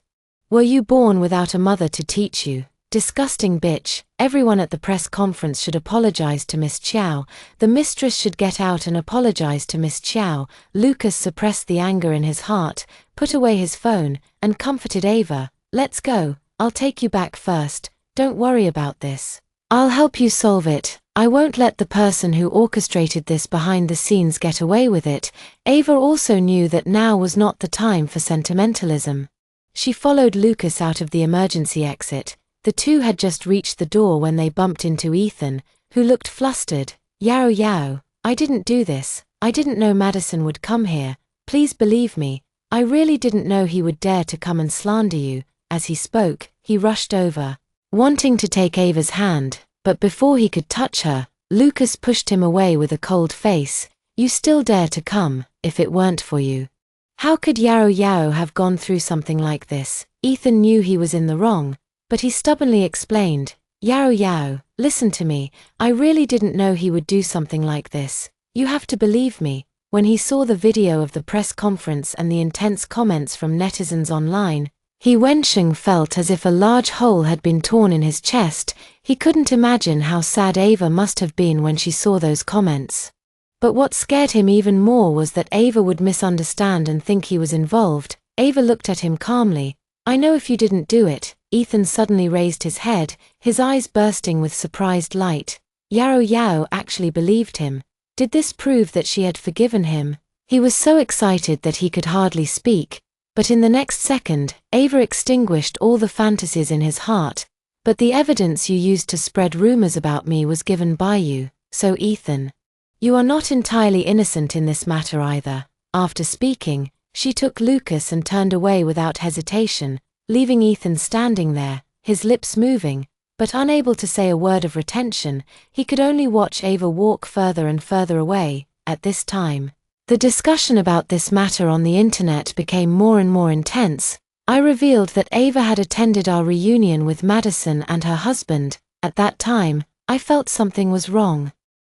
Were you born without a mother to teach you? Disgusting bitch. Everyone at the press conference should apologize to Miss Qiao. The mistress should get out and apologize to Miss Qiao. Lucas suppressed the anger in his heart, put away his phone, and comforted Ava. Let's go. I'll take you back first. Don't worry about this. I'll help you solve it. I won't let the person who orchestrated this behind the scenes get away with it. Ava also knew that now was not the time for sentimentalism. She followed Lucas out of the emergency exit. The two had just reached the door when they bumped into Ethan, who looked flustered. Yao Yao, I didn't do this. I didn't know Madison would come here. Please believe me. I really didn't know he would dare to come and slander you. As he spoke, he rushed over, wanting to take Ava's hand, but before he could touch her, Lucas pushed him away with a cold face. You still dare to come, if it weren't for you. How could Yao Yao have gone through something like this? Ethan knew he was in the wrong, but he stubbornly explained, Yao Yao, listen to me, I really didn't know he would do something like this. You have to believe me. When he saw the video of the press conference and the intense comments from netizens online, he Wensheng felt as if a large hole had been torn in his chest. He couldn't imagine how sad Ava must have been when she saw those comments. But what scared him even more was that Ava would misunderstand and think he was involved. Ava looked at him calmly. I know if you didn't do it. Ethan suddenly raised his head, his eyes bursting with surprised light. Yao Yao actually believed him. Did this prove that she had forgiven him? He was so excited that he could hardly speak. But in the next second, Ava extinguished all the fantasies in his heart. But the evidence you used to spread rumors about me was given by you, so Ethan, you are not entirely innocent in this matter either. After speaking, she took Lucas and turned away without hesitation, leaving Ethan standing there, his lips moving, but unable to say a word of retention. He could only watch Ava walk further and further away. At this time, the discussion about this matter on the internet became more and more intense. I revealed that Ava had attended our reunion with Madison and her husband. At that time, I felt something was wrong.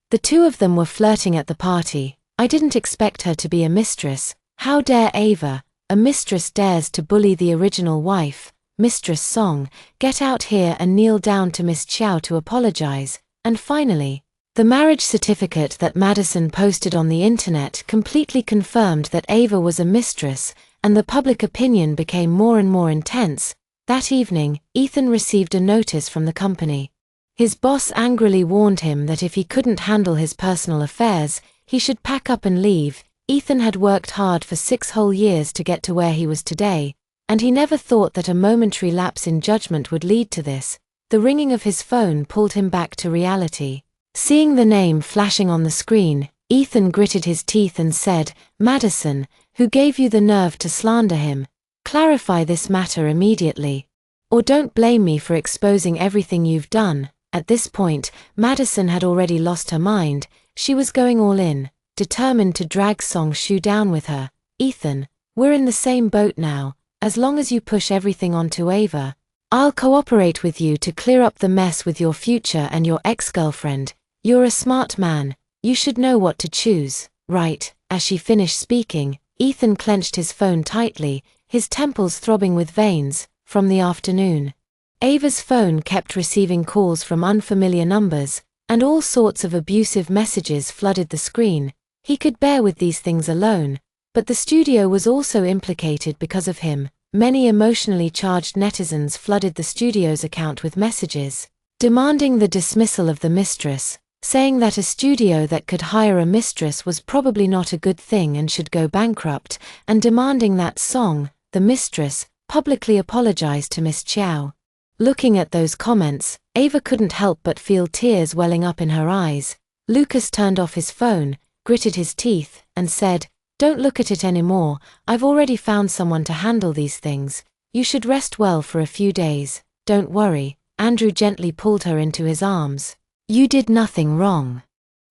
The two of them were flirting at the party. I didn't expect her to be a mistress. How dare Ava, a mistress, dares to bully the original wife? Mistress Song, get out here and kneel down to Miss Qiao to apologize. And finally, the marriage certificate that Madison posted on the internet completely confirmed that Ava was a mistress, and the public opinion became more and more intense. That evening, Ethan received a notice from the company. His boss angrily warned him that if he couldn't handle his personal affairs, he should pack up and leave. Ethan had worked hard for 6 whole years to get to where he was today, and he never thought that a momentary lapse in judgment would lead to this. The ringing of his phone pulled him back to reality. Seeing the name flashing on the screen, Ethan gritted his teeth and said, Madison, who gave you the nerve to slander him? Clarify this matter immediately. Or don't blame me for exposing everything you've done. At this point, Madison had already lost her mind. She was going all in, determined to drag Song Shu down with her. Ethan, we're in the same boat now. As long as you push everything onto Ava, I'll cooperate with you to clear up the mess with your future and your ex-girlfriend. You're a smart man. You should know what to choose, right? As she finished speaking, Ethan clenched his phone tightly, his temples throbbing with veins, from the afternoon. Ava's phone kept receiving calls from unfamiliar numbers, and all sorts of abusive messages flooded the screen. He could bear with these things alone, but the studio was also implicated because of him. Many emotionally charged netizens flooded the studio's account with messages, demanding the dismissal of the mistress, saying that a studio that could hire a mistress was probably not a good thing and should go bankrupt, and demanding that Song, the mistress, publicly apologize to Miss Qiao. Looking at those comments, Ava couldn't help but feel tears welling up in her eyes. Lucas turned off his phone, gritted his teeth, and said, "Don't look at it anymore, I've already found someone to handle these things. You should rest well for a few days, don't worry." Andrew gently pulled her into his arms. "You did nothing wrong.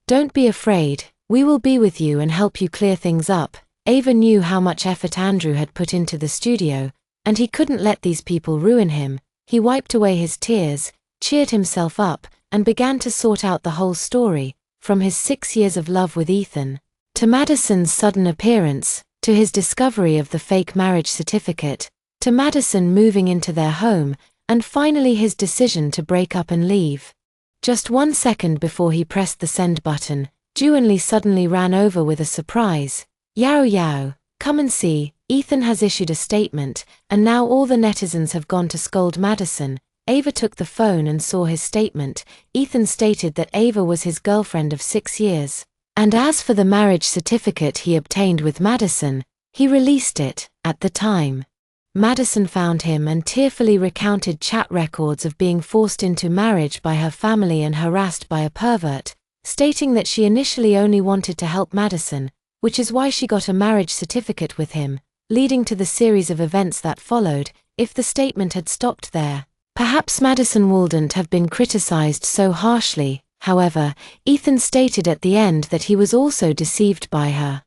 Don't be afraid, we will be with you and help you clear things up." Ava knew how much effort Andrew had put into the studio, and he couldn't let these people ruin him. He wiped away his tears, cheered himself up, and began to sort out the whole story, from his 6 years of love with Ethan, to Madison's sudden appearance, to his discovery of the fake marriage certificate, to Madison moving into their home, and finally his decision to break up and leave. Just 1 second before he pressed the send button, Juanli suddenly ran over with a surprise. "Yao Yao, come and see, Ethan has issued a statement, and now all the netizens have gone to scold Madison." Ava took the phone and saw his statement. Ethan stated that Ava was his girlfriend of 6 years. And as for the marriage certificate he obtained with Madison, he released it, at the time. Madison found him and tearfully recounted chat records of being forced into marriage by her family and harassed by a pervert, stating that she initially only wanted to help Madison, which is why she got a marriage certificate with him, leading to the series of events that followed. If the statement had stopped there, perhaps Madison wouldn't have been criticized so harshly. However, Ethan stated at the end that he was also deceived by her,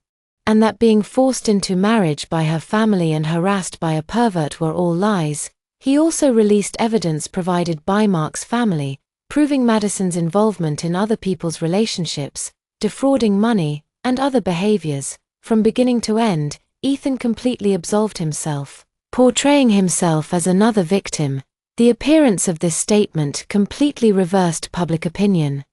and that being forced into marriage by her family and harassed by a pervert were all lies. He also released evidence provided by Mark's family, proving Madison's involvement in other people's relationships, defrauding money, and other behaviors. From beginning to end, Ethan completely absolved himself, portraying himself as another victim. The appearance of this statement completely reversed public opinion.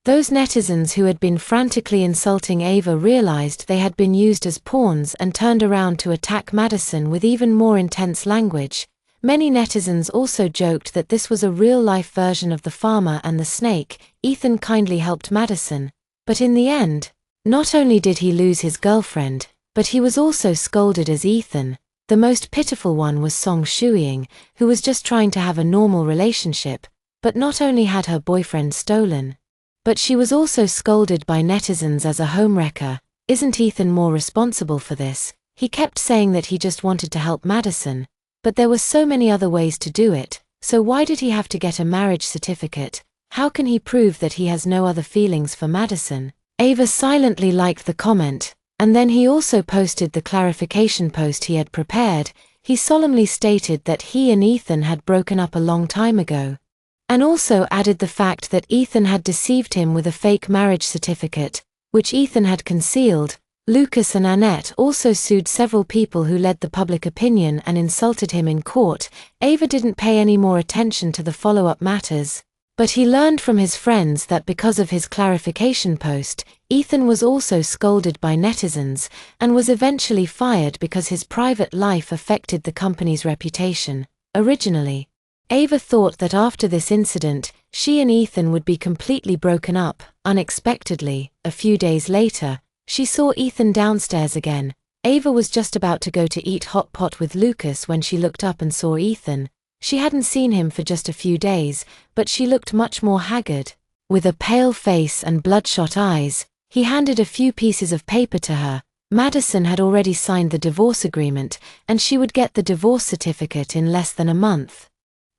Those netizens who had been frantically insulting Ava realized they had been used as pawns and turned around to attack Madison with even more intense language. Many netizens also joked that this was a real-life version of The Farmer and the Snake. Ethan kindly helped Madison, but in the end, not only did he lose his girlfriend, but he was also scolded as Ethan. The most pitiful one was Song Shuiying, who was just trying to have a normal relationship, but not only had her boyfriend stolen, but she was also scolded by netizens as a homewrecker. Isn't Ethan more responsible for this? He kept saying that he just wanted to help Madison, but there were so many other ways to do it, so why did he have to get a marriage certificate? How can he prove that he has no other feelings for Madison? Ava silently liked the comment, and then he also posted the clarification post he had prepared. He solemnly stated that he and Ethan had broken up a long time ago, and also added the fact that Ethan had deceived him with a fake marriage certificate, which Ethan had concealed. Lucas and Annette also sued several people who led the public opinion and insulted him in court. Ava didn't pay any more attention to the follow-up matters, but he learned from his friends that because of his clarification post, Ethan was also scolded by netizens, and was eventually fired because his private life affected the company's reputation. Originally, Ava thought that after this incident, she and Ethan would be completely broken up. Unexpectedly, a few days later, she saw Ethan downstairs again. Ava was just about to go to eat hot pot with Lucas when she looked up and saw Ethan. She hadn't seen him for just a few days, but she looked much more haggard. With a pale face and bloodshot eyes, he handed a few pieces of paper to her. Madison had already signed the divorce agreement, and she would get the divorce certificate in less than a month.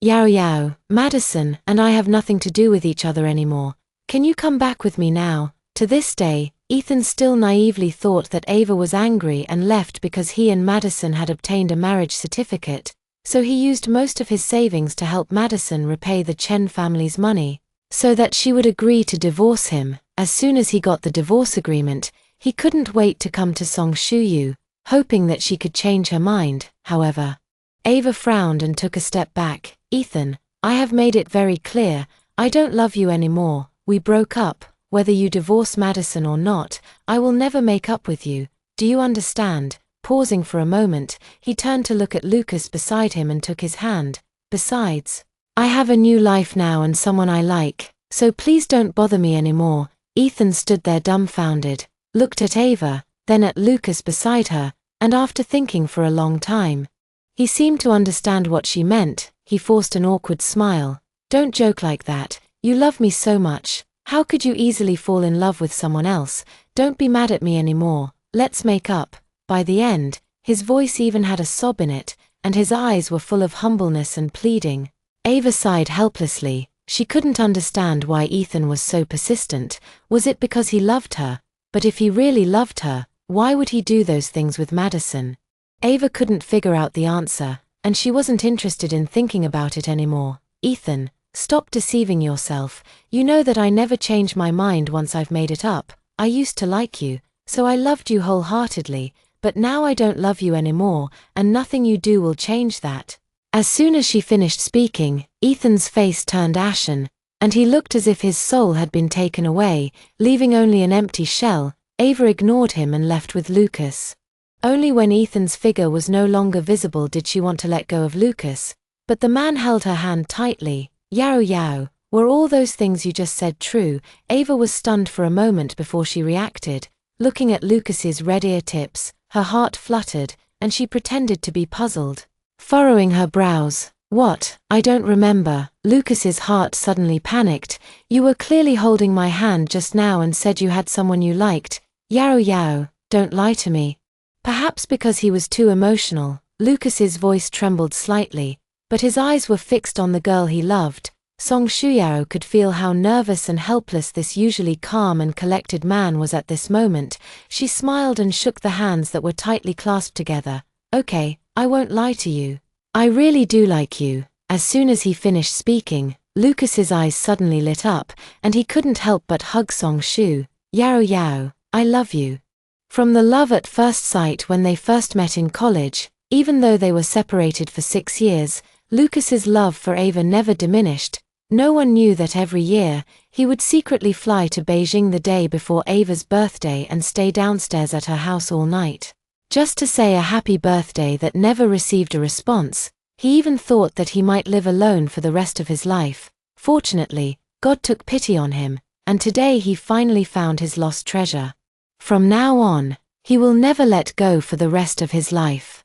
"Yao Yao, Madison and I have nothing to do with each other anymore. Can you come back with me now?" To this day, Ethan still naively thought that Ava was angry and left because he and Madison had obtained a marriage certificate, so he used most of his savings to help Madison repay the Chen family's money, so that she would agree to divorce him. As soon as he got the divorce agreement, he couldn't wait to come to Song Shuyu, hoping that she could change her mind. However, Ava frowned and took a step back. "Ethan, I have made it very clear, I don't love you anymore, we broke up, whether you divorce Madison or not, I will never make up with you, do you understand? Pausing for a moment, he turned to look at Lucas beside him and took his hand. Besides, I have a new life now and someone I like, so please don't bother me anymore. Ethan stood there dumbfounded, looked at Ava, then at Lucas beside her, and after thinking for a long time, he seemed to understand what she meant. He forced an awkward smile. Don't joke like that, you love me so much, how could you easily fall in love with someone else? Don't be mad at me anymore, let's make up. By the end, his voice even had a sob in it, and his eyes were full of humbleness and pleading. Ava sighed helplessly. She couldn't understand why Ethan was so persistent. Was it because he loved her? But if he really loved her, why would he do those things with Madison? Ava couldn't figure out the answer, and she wasn't interested in thinking about it anymore. Ethan, stop deceiving yourself. You know that I never change my mind once I've made it up. I used to like you, so I loved you wholeheartedly, but now I don't love you anymore, and nothing you do will change that. As soon as she finished speaking, Ethan's face turned ashen, and he looked as if his soul had been taken away, leaving only an empty shell. Ava ignored him and left with Lucas. Only when Ethan's figure was no longer visible did she want to let go of Lucas, but the man held her hand tightly. Yao Yao, were all those things you just said true? Ava was stunned for a moment before she reacted. Looking at Lucas's red ear tips, her heart fluttered, and she pretended to be puzzled. Furrowing her brows, what? I don't remember. Lucas's heart suddenly panicked. You were clearly holding my hand just now and said you had someone you liked. Yao Yao, don't lie to me. Perhaps because he was too emotional, Lucas's voice trembled slightly, but his eyes were fixed on the girl he loved. Song Shuyao could feel how nervous and helpless this usually calm and collected man was at this moment. She smiled and shook the hands that were tightly clasped together. Okay, I won't lie to you. I really do like you. As soon as he finished speaking, Lucas's eyes suddenly lit up, and he couldn't help but hug Song Shu. Yao Yao, I love you. From the love at first sight when they first met in college, even though they were separated for 6 years, Lucas's love for Ava never diminished. No one knew that every year, he would secretly fly to Beijing the day before Ava's birthday and stay downstairs at her house all night, just to say a happy birthday that never received a response. He even thought that he might live alone for the rest of his life. Fortunately, God took pity on him, and today he finally found his lost treasure. From now on, he will never let go for the rest of his life.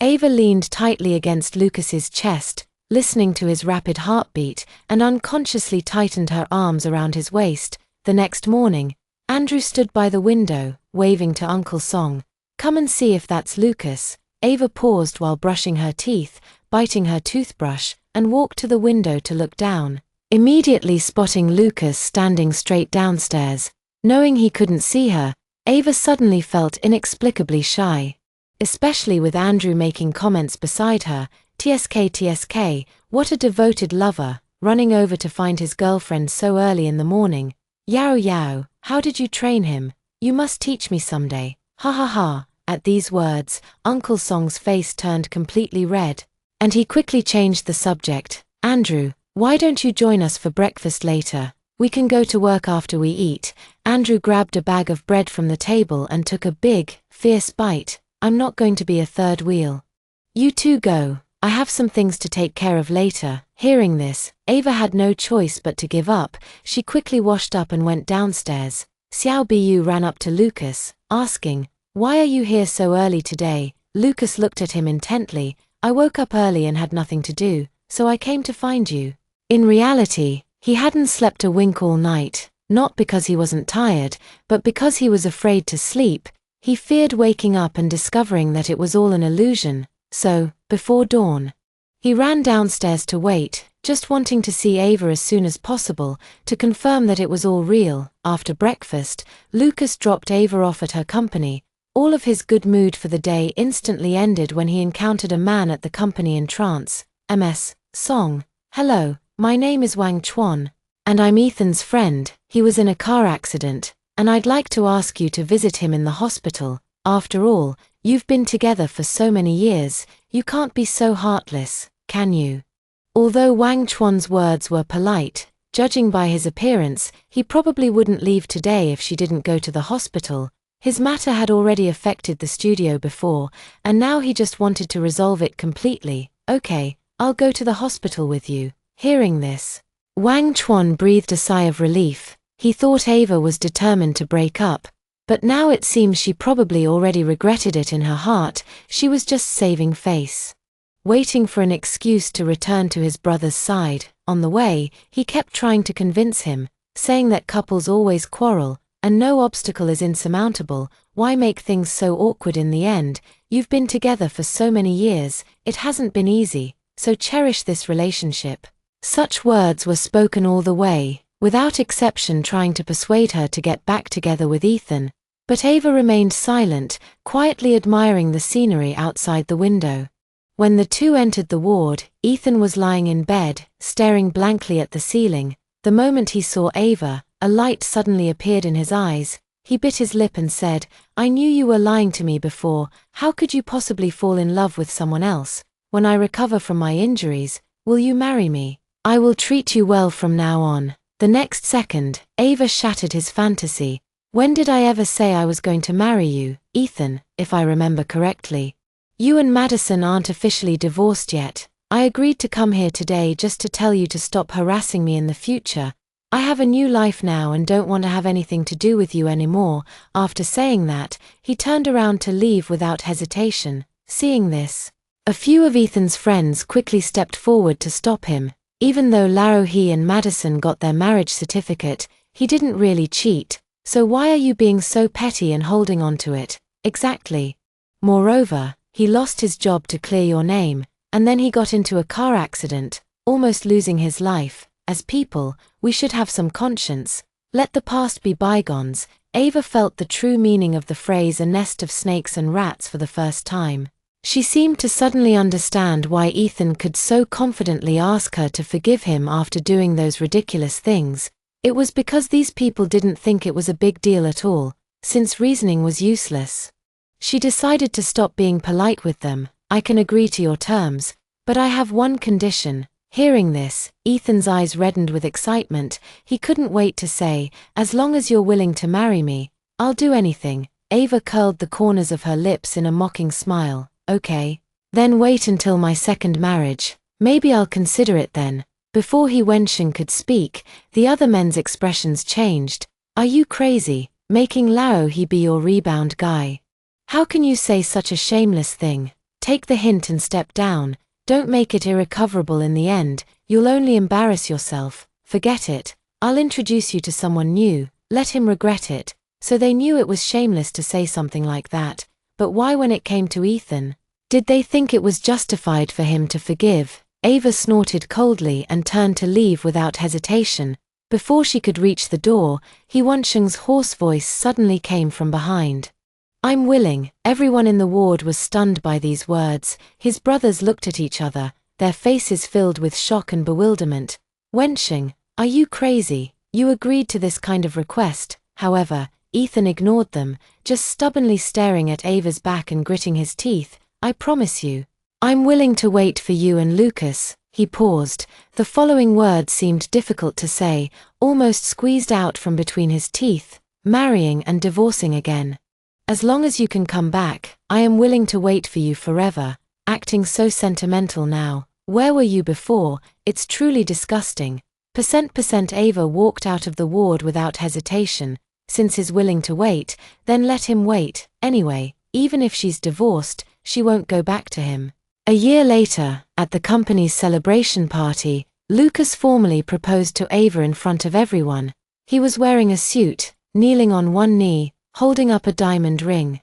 Ava leaned tightly against Lucas's chest, listening to his rapid heartbeat, and unconsciously tightened her arms around his waist. The next morning, Andrew stood by the window, waving to Uncle Song. Come and see if that's Lucas. Ava paused while brushing her teeth, biting her toothbrush, and walked to the window to look down, immediately spotting Lucas standing straight downstairs. Knowing he couldn't see her, Ava suddenly felt inexplicably shy. Especially with Andrew making comments beside her. TSK, what a devoted lover, running over to find his girlfriend so early in the morning. Yao Yao, how did you train him? You must teach me someday. Ha ha ha. At these words, Uncle Song's face turned completely red, and he quickly changed the subject. Andrew, why don't you join us for breakfast later? We can go to work after we eat. Andrew grabbed a bag of bread from the table and took a big, fierce bite. I'm not going to be a third wheel. You two go. I have some things to take care of later. Hearing this, Ava had no choice but to give up. She quickly washed up and went downstairs. Xiao Bu ran up to Lucas, asking, why are you here so early today? Lucas looked at him intently. I woke up early and had nothing to do, so I came to find you. In reality, he hadn't slept a wink all night, not because he wasn't tired, but because he was afraid to sleep. He feared waking up and discovering that it was all an illusion. So, before dawn, he ran downstairs to wait, just wanting to see Ava as soon as possible, to confirm that it was all real. After breakfast, Lucas dropped Ava off at her company. All of his good mood for the day instantly ended when he encountered a man at the company in trance. Ms. Song. Hello, my name is Wang Chuan, and I'm Ethan's friend. He was in a car accident, and I'd like to ask you to visit him in the hospital. After all, you've been together for so many years, you can't be so heartless, can you? Although Wang Chuan's words were polite, judging by his appearance, he probably wouldn't leave today if she didn't go to the hospital. His matter had already affected the studio before, and now he just wanted to resolve it completely. Okay, I'll go to the hospital with you. Hearing this, Wang Chuan breathed a sigh of relief. He thought Ava was determined to break up, but now it seems she probably already regretted it in her heart. She was just saving face, waiting for an excuse to return to his brother's side. On the way, he kept trying to convince him, saying that couples always quarrel, and no obstacle is insurmountable. Why make things so awkward in the end? You've been together for so many years, it hasn't been easy, so cherish this relationship. Such words were spoken all the way, without exception, trying to persuade her to get back together with Ethan. But Ava remained silent, quietly admiring the scenery outside the window. When the two entered the ward, Ethan was lying in bed, staring blankly at the ceiling. The moment he saw Ava, a light suddenly appeared in his eyes. He bit his lip and said, "I knew you were lying to me before. How could you possibly fall in love with someone else? When I recover from my injuries, will you marry me? I will treat you well from now on." The next second, Ava shattered his fantasy. "When did I ever say I was going to marry you, Ethan? If I remember correctly, you and Madison aren't officially divorced yet. I agreed to come here today just to tell you to stop harassing me in the future. I have a new life now and don't want to have anything to do with you anymore." After saying that, he turned around to leave without hesitation. Seeing this, a few of Ethan's friends quickly stepped forward to stop him. Even though Larohi and Madison got their marriage certificate, he didn't really cheat. So why are you being so petty and holding on to it? Exactly. Moreover, he lost his job to clear your name, and then he got into a car accident, almost losing his life. As people, we should have some conscience. Let the past be bygones. Ava felt the true meaning of the phrase "a nest of snakes and rats" for the first time. She seemed to suddenly understand why Ethan could so confidently ask her to forgive him after doing those ridiculous things. It was because these people didn't think it was a big deal at all, since reasoning was useless. She decided to stop being polite with them. "I can agree to your terms, but I have one condition." Hearing this, Ethan's eyes reddened with excitement. He couldn't wait to say, "As long as you're willing to marry me, I'll do anything." Ava curled the corners of her lips in a mocking smile. "Okay. Then wait until my second marriage. Maybe I'll consider it then." Before Wen-shin could speak, the other men's expressions changed. "Are you crazy, making Lao he be your rebound guy? How can you say such a shameless thing? Take the hint and step down. Don't make it irrecoverable in the end. You'll only embarrass yourself. Forget it. I'll introduce you to someone new. Let him regret it." So they knew it was shameless to say something like that. But why when it came to Ethan? Did they think it was justified for him to forgive? Ava snorted coldly and turned to leave without hesitation. Before she could reach the door, Wen-shin's hoarse voice suddenly came from behind. "I'm willing." Everyone in the ward was stunned by these words. His brothers looked at each other, their faces filled with shock and bewilderment. "Wen-shin, are you crazy? You agreed to this kind of request." However, Ethan ignored them, just stubbornly staring at Ava's back and gritting his teeth. "I promise you, I'm willing to wait for you and Lucas." He paused. The following words seemed difficult to say, almost squeezed out from between his teeth. "Marrying and divorcing again. As long as you can come back, I am willing to wait for you forever." Acting so sentimental now. Where were you before? It's truly disgusting. Ava walked out of the ward without hesitation. Since he's willing to wait, then let him wait. Anyway, even if she's divorced, she won't go back to him. A year later, at the company's celebration party, Lucas formally proposed to Ava in front of everyone. He was wearing a suit, kneeling on one knee, holding up a diamond ring.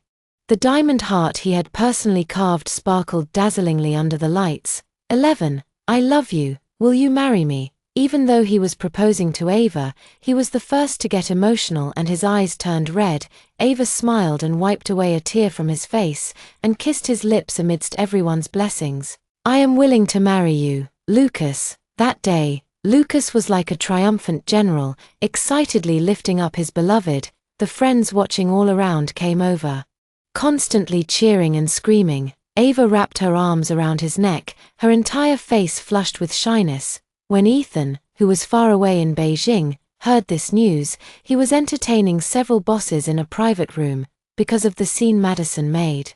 The diamond heart he had personally carved sparkled dazzlingly under the lights. 11. "I love you. Will you marry me?" Even though he was proposing to Ava, he was the first to get emotional and his eyes turned red. Ava smiled and wiped away a tear from his face, and kissed his lips amidst everyone's blessings. "I am willing to marry you, Lucas." That day, Lucas was like a triumphant general, excitedly lifting up his beloved. The friends watching all around came over, constantly cheering and screaming. Ava wrapped her arms around his neck, her entire face flushed with shyness. When Ethan, who was far away in Beijing, heard this news, he was entertaining several bosses in a private room, because of the scene Madison made.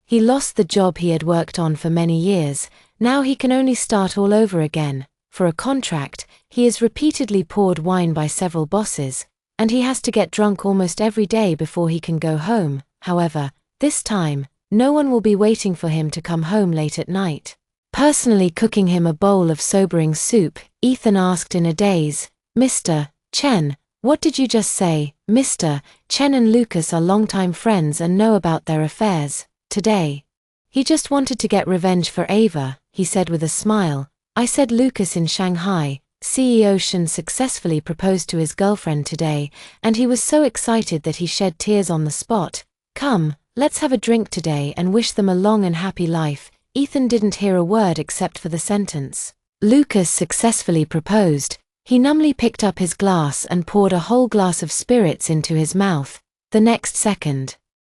He lost the job he had worked on for many years, now he can only start all over again. For a contract, he is repeatedly poured wine by several bosses, and he has to get drunk almost every day before he can go home. However, this time, no one will be waiting for him to come home late at night. Personally cooking him a bowl of sobering soup, Ethan asked in a daze, "Mr. Chen, what did you just say?" Mr. Chen and Lucas are longtime friends and know about their affairs. Today, he just wanted to get revenge for Ava, he said with a smile. "I said Lucas in Shanghai, CEO Shin successfully proposed to his girlfriend today, and he was so excited that he shed tears on the spot. Come, let's have a drink today and wish them a long and happy life." Ethan didn't hear a word except for the sentence, "Lucas successfully proposed." He numbly picked up his glass and poured a whole glass of spirits into his mouth. The next second,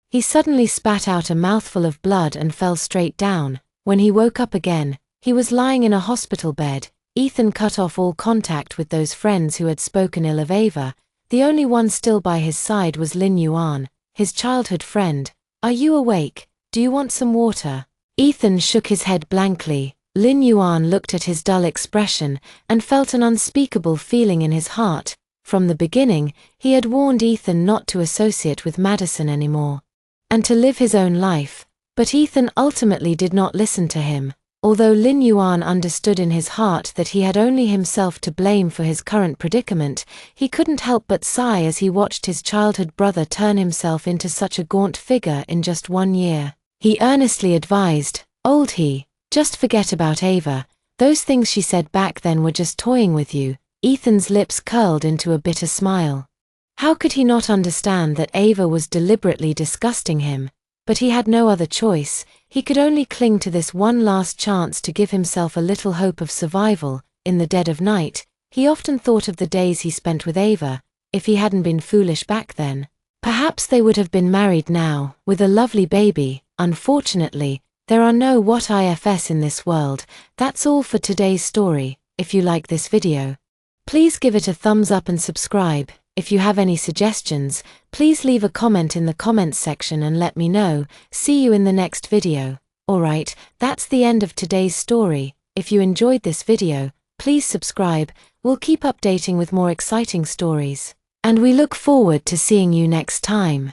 he suddenly spat out a mouthful of blood and fell straight down. When he woke up again, he was lying in a hospital bed. Ethan cut off all contact with those friends who had spoken ill of Ava. The only one still by his side was Lin Yuan, his childhood friend. "Are you awake? Do you want some water?" Ethan shook his head blankly. Lin Yuan looked at his dull expression and felt an unspeakable feeling in his heart. From the beginning, he had warned Ethan not to associate with Madison anymore, and to live his own life. But Ethan ultimately did not listen to him. Although Lin Yuan understood in his heart that he had only himself to blame for his current predicament, he couldn't help but sigh as he watched his childhood brother turn himself into such a gaunt figure in just 1 year. He earnestly advised, "Old he, just forget about Ava. Those things she said back then were just toying with you." Ethan's lips curled into a bitter smile. How could he not understand that Ava was deliberately disgusting him? But he had no other choice. He could only cling to this one last chance to give himself a little hope of survival. In the dead of night, he often thought of the days he spent with Ava. If he hadn't been foolish back then, perhaps they would have been married now, with a lovely baby. Unfortunately, there are no what ifs in this world. That's all for today's story. If you like this video, please give it a thumbs up and subscribe. If you have any suggestions, please leave a comment in the comments section and let me know. See you in the next video. Alright, that's the end of today's story. If you enjoyed this video, please subscribe. We'll keep updating with more exciting stories. And we look forward to seeing you next time.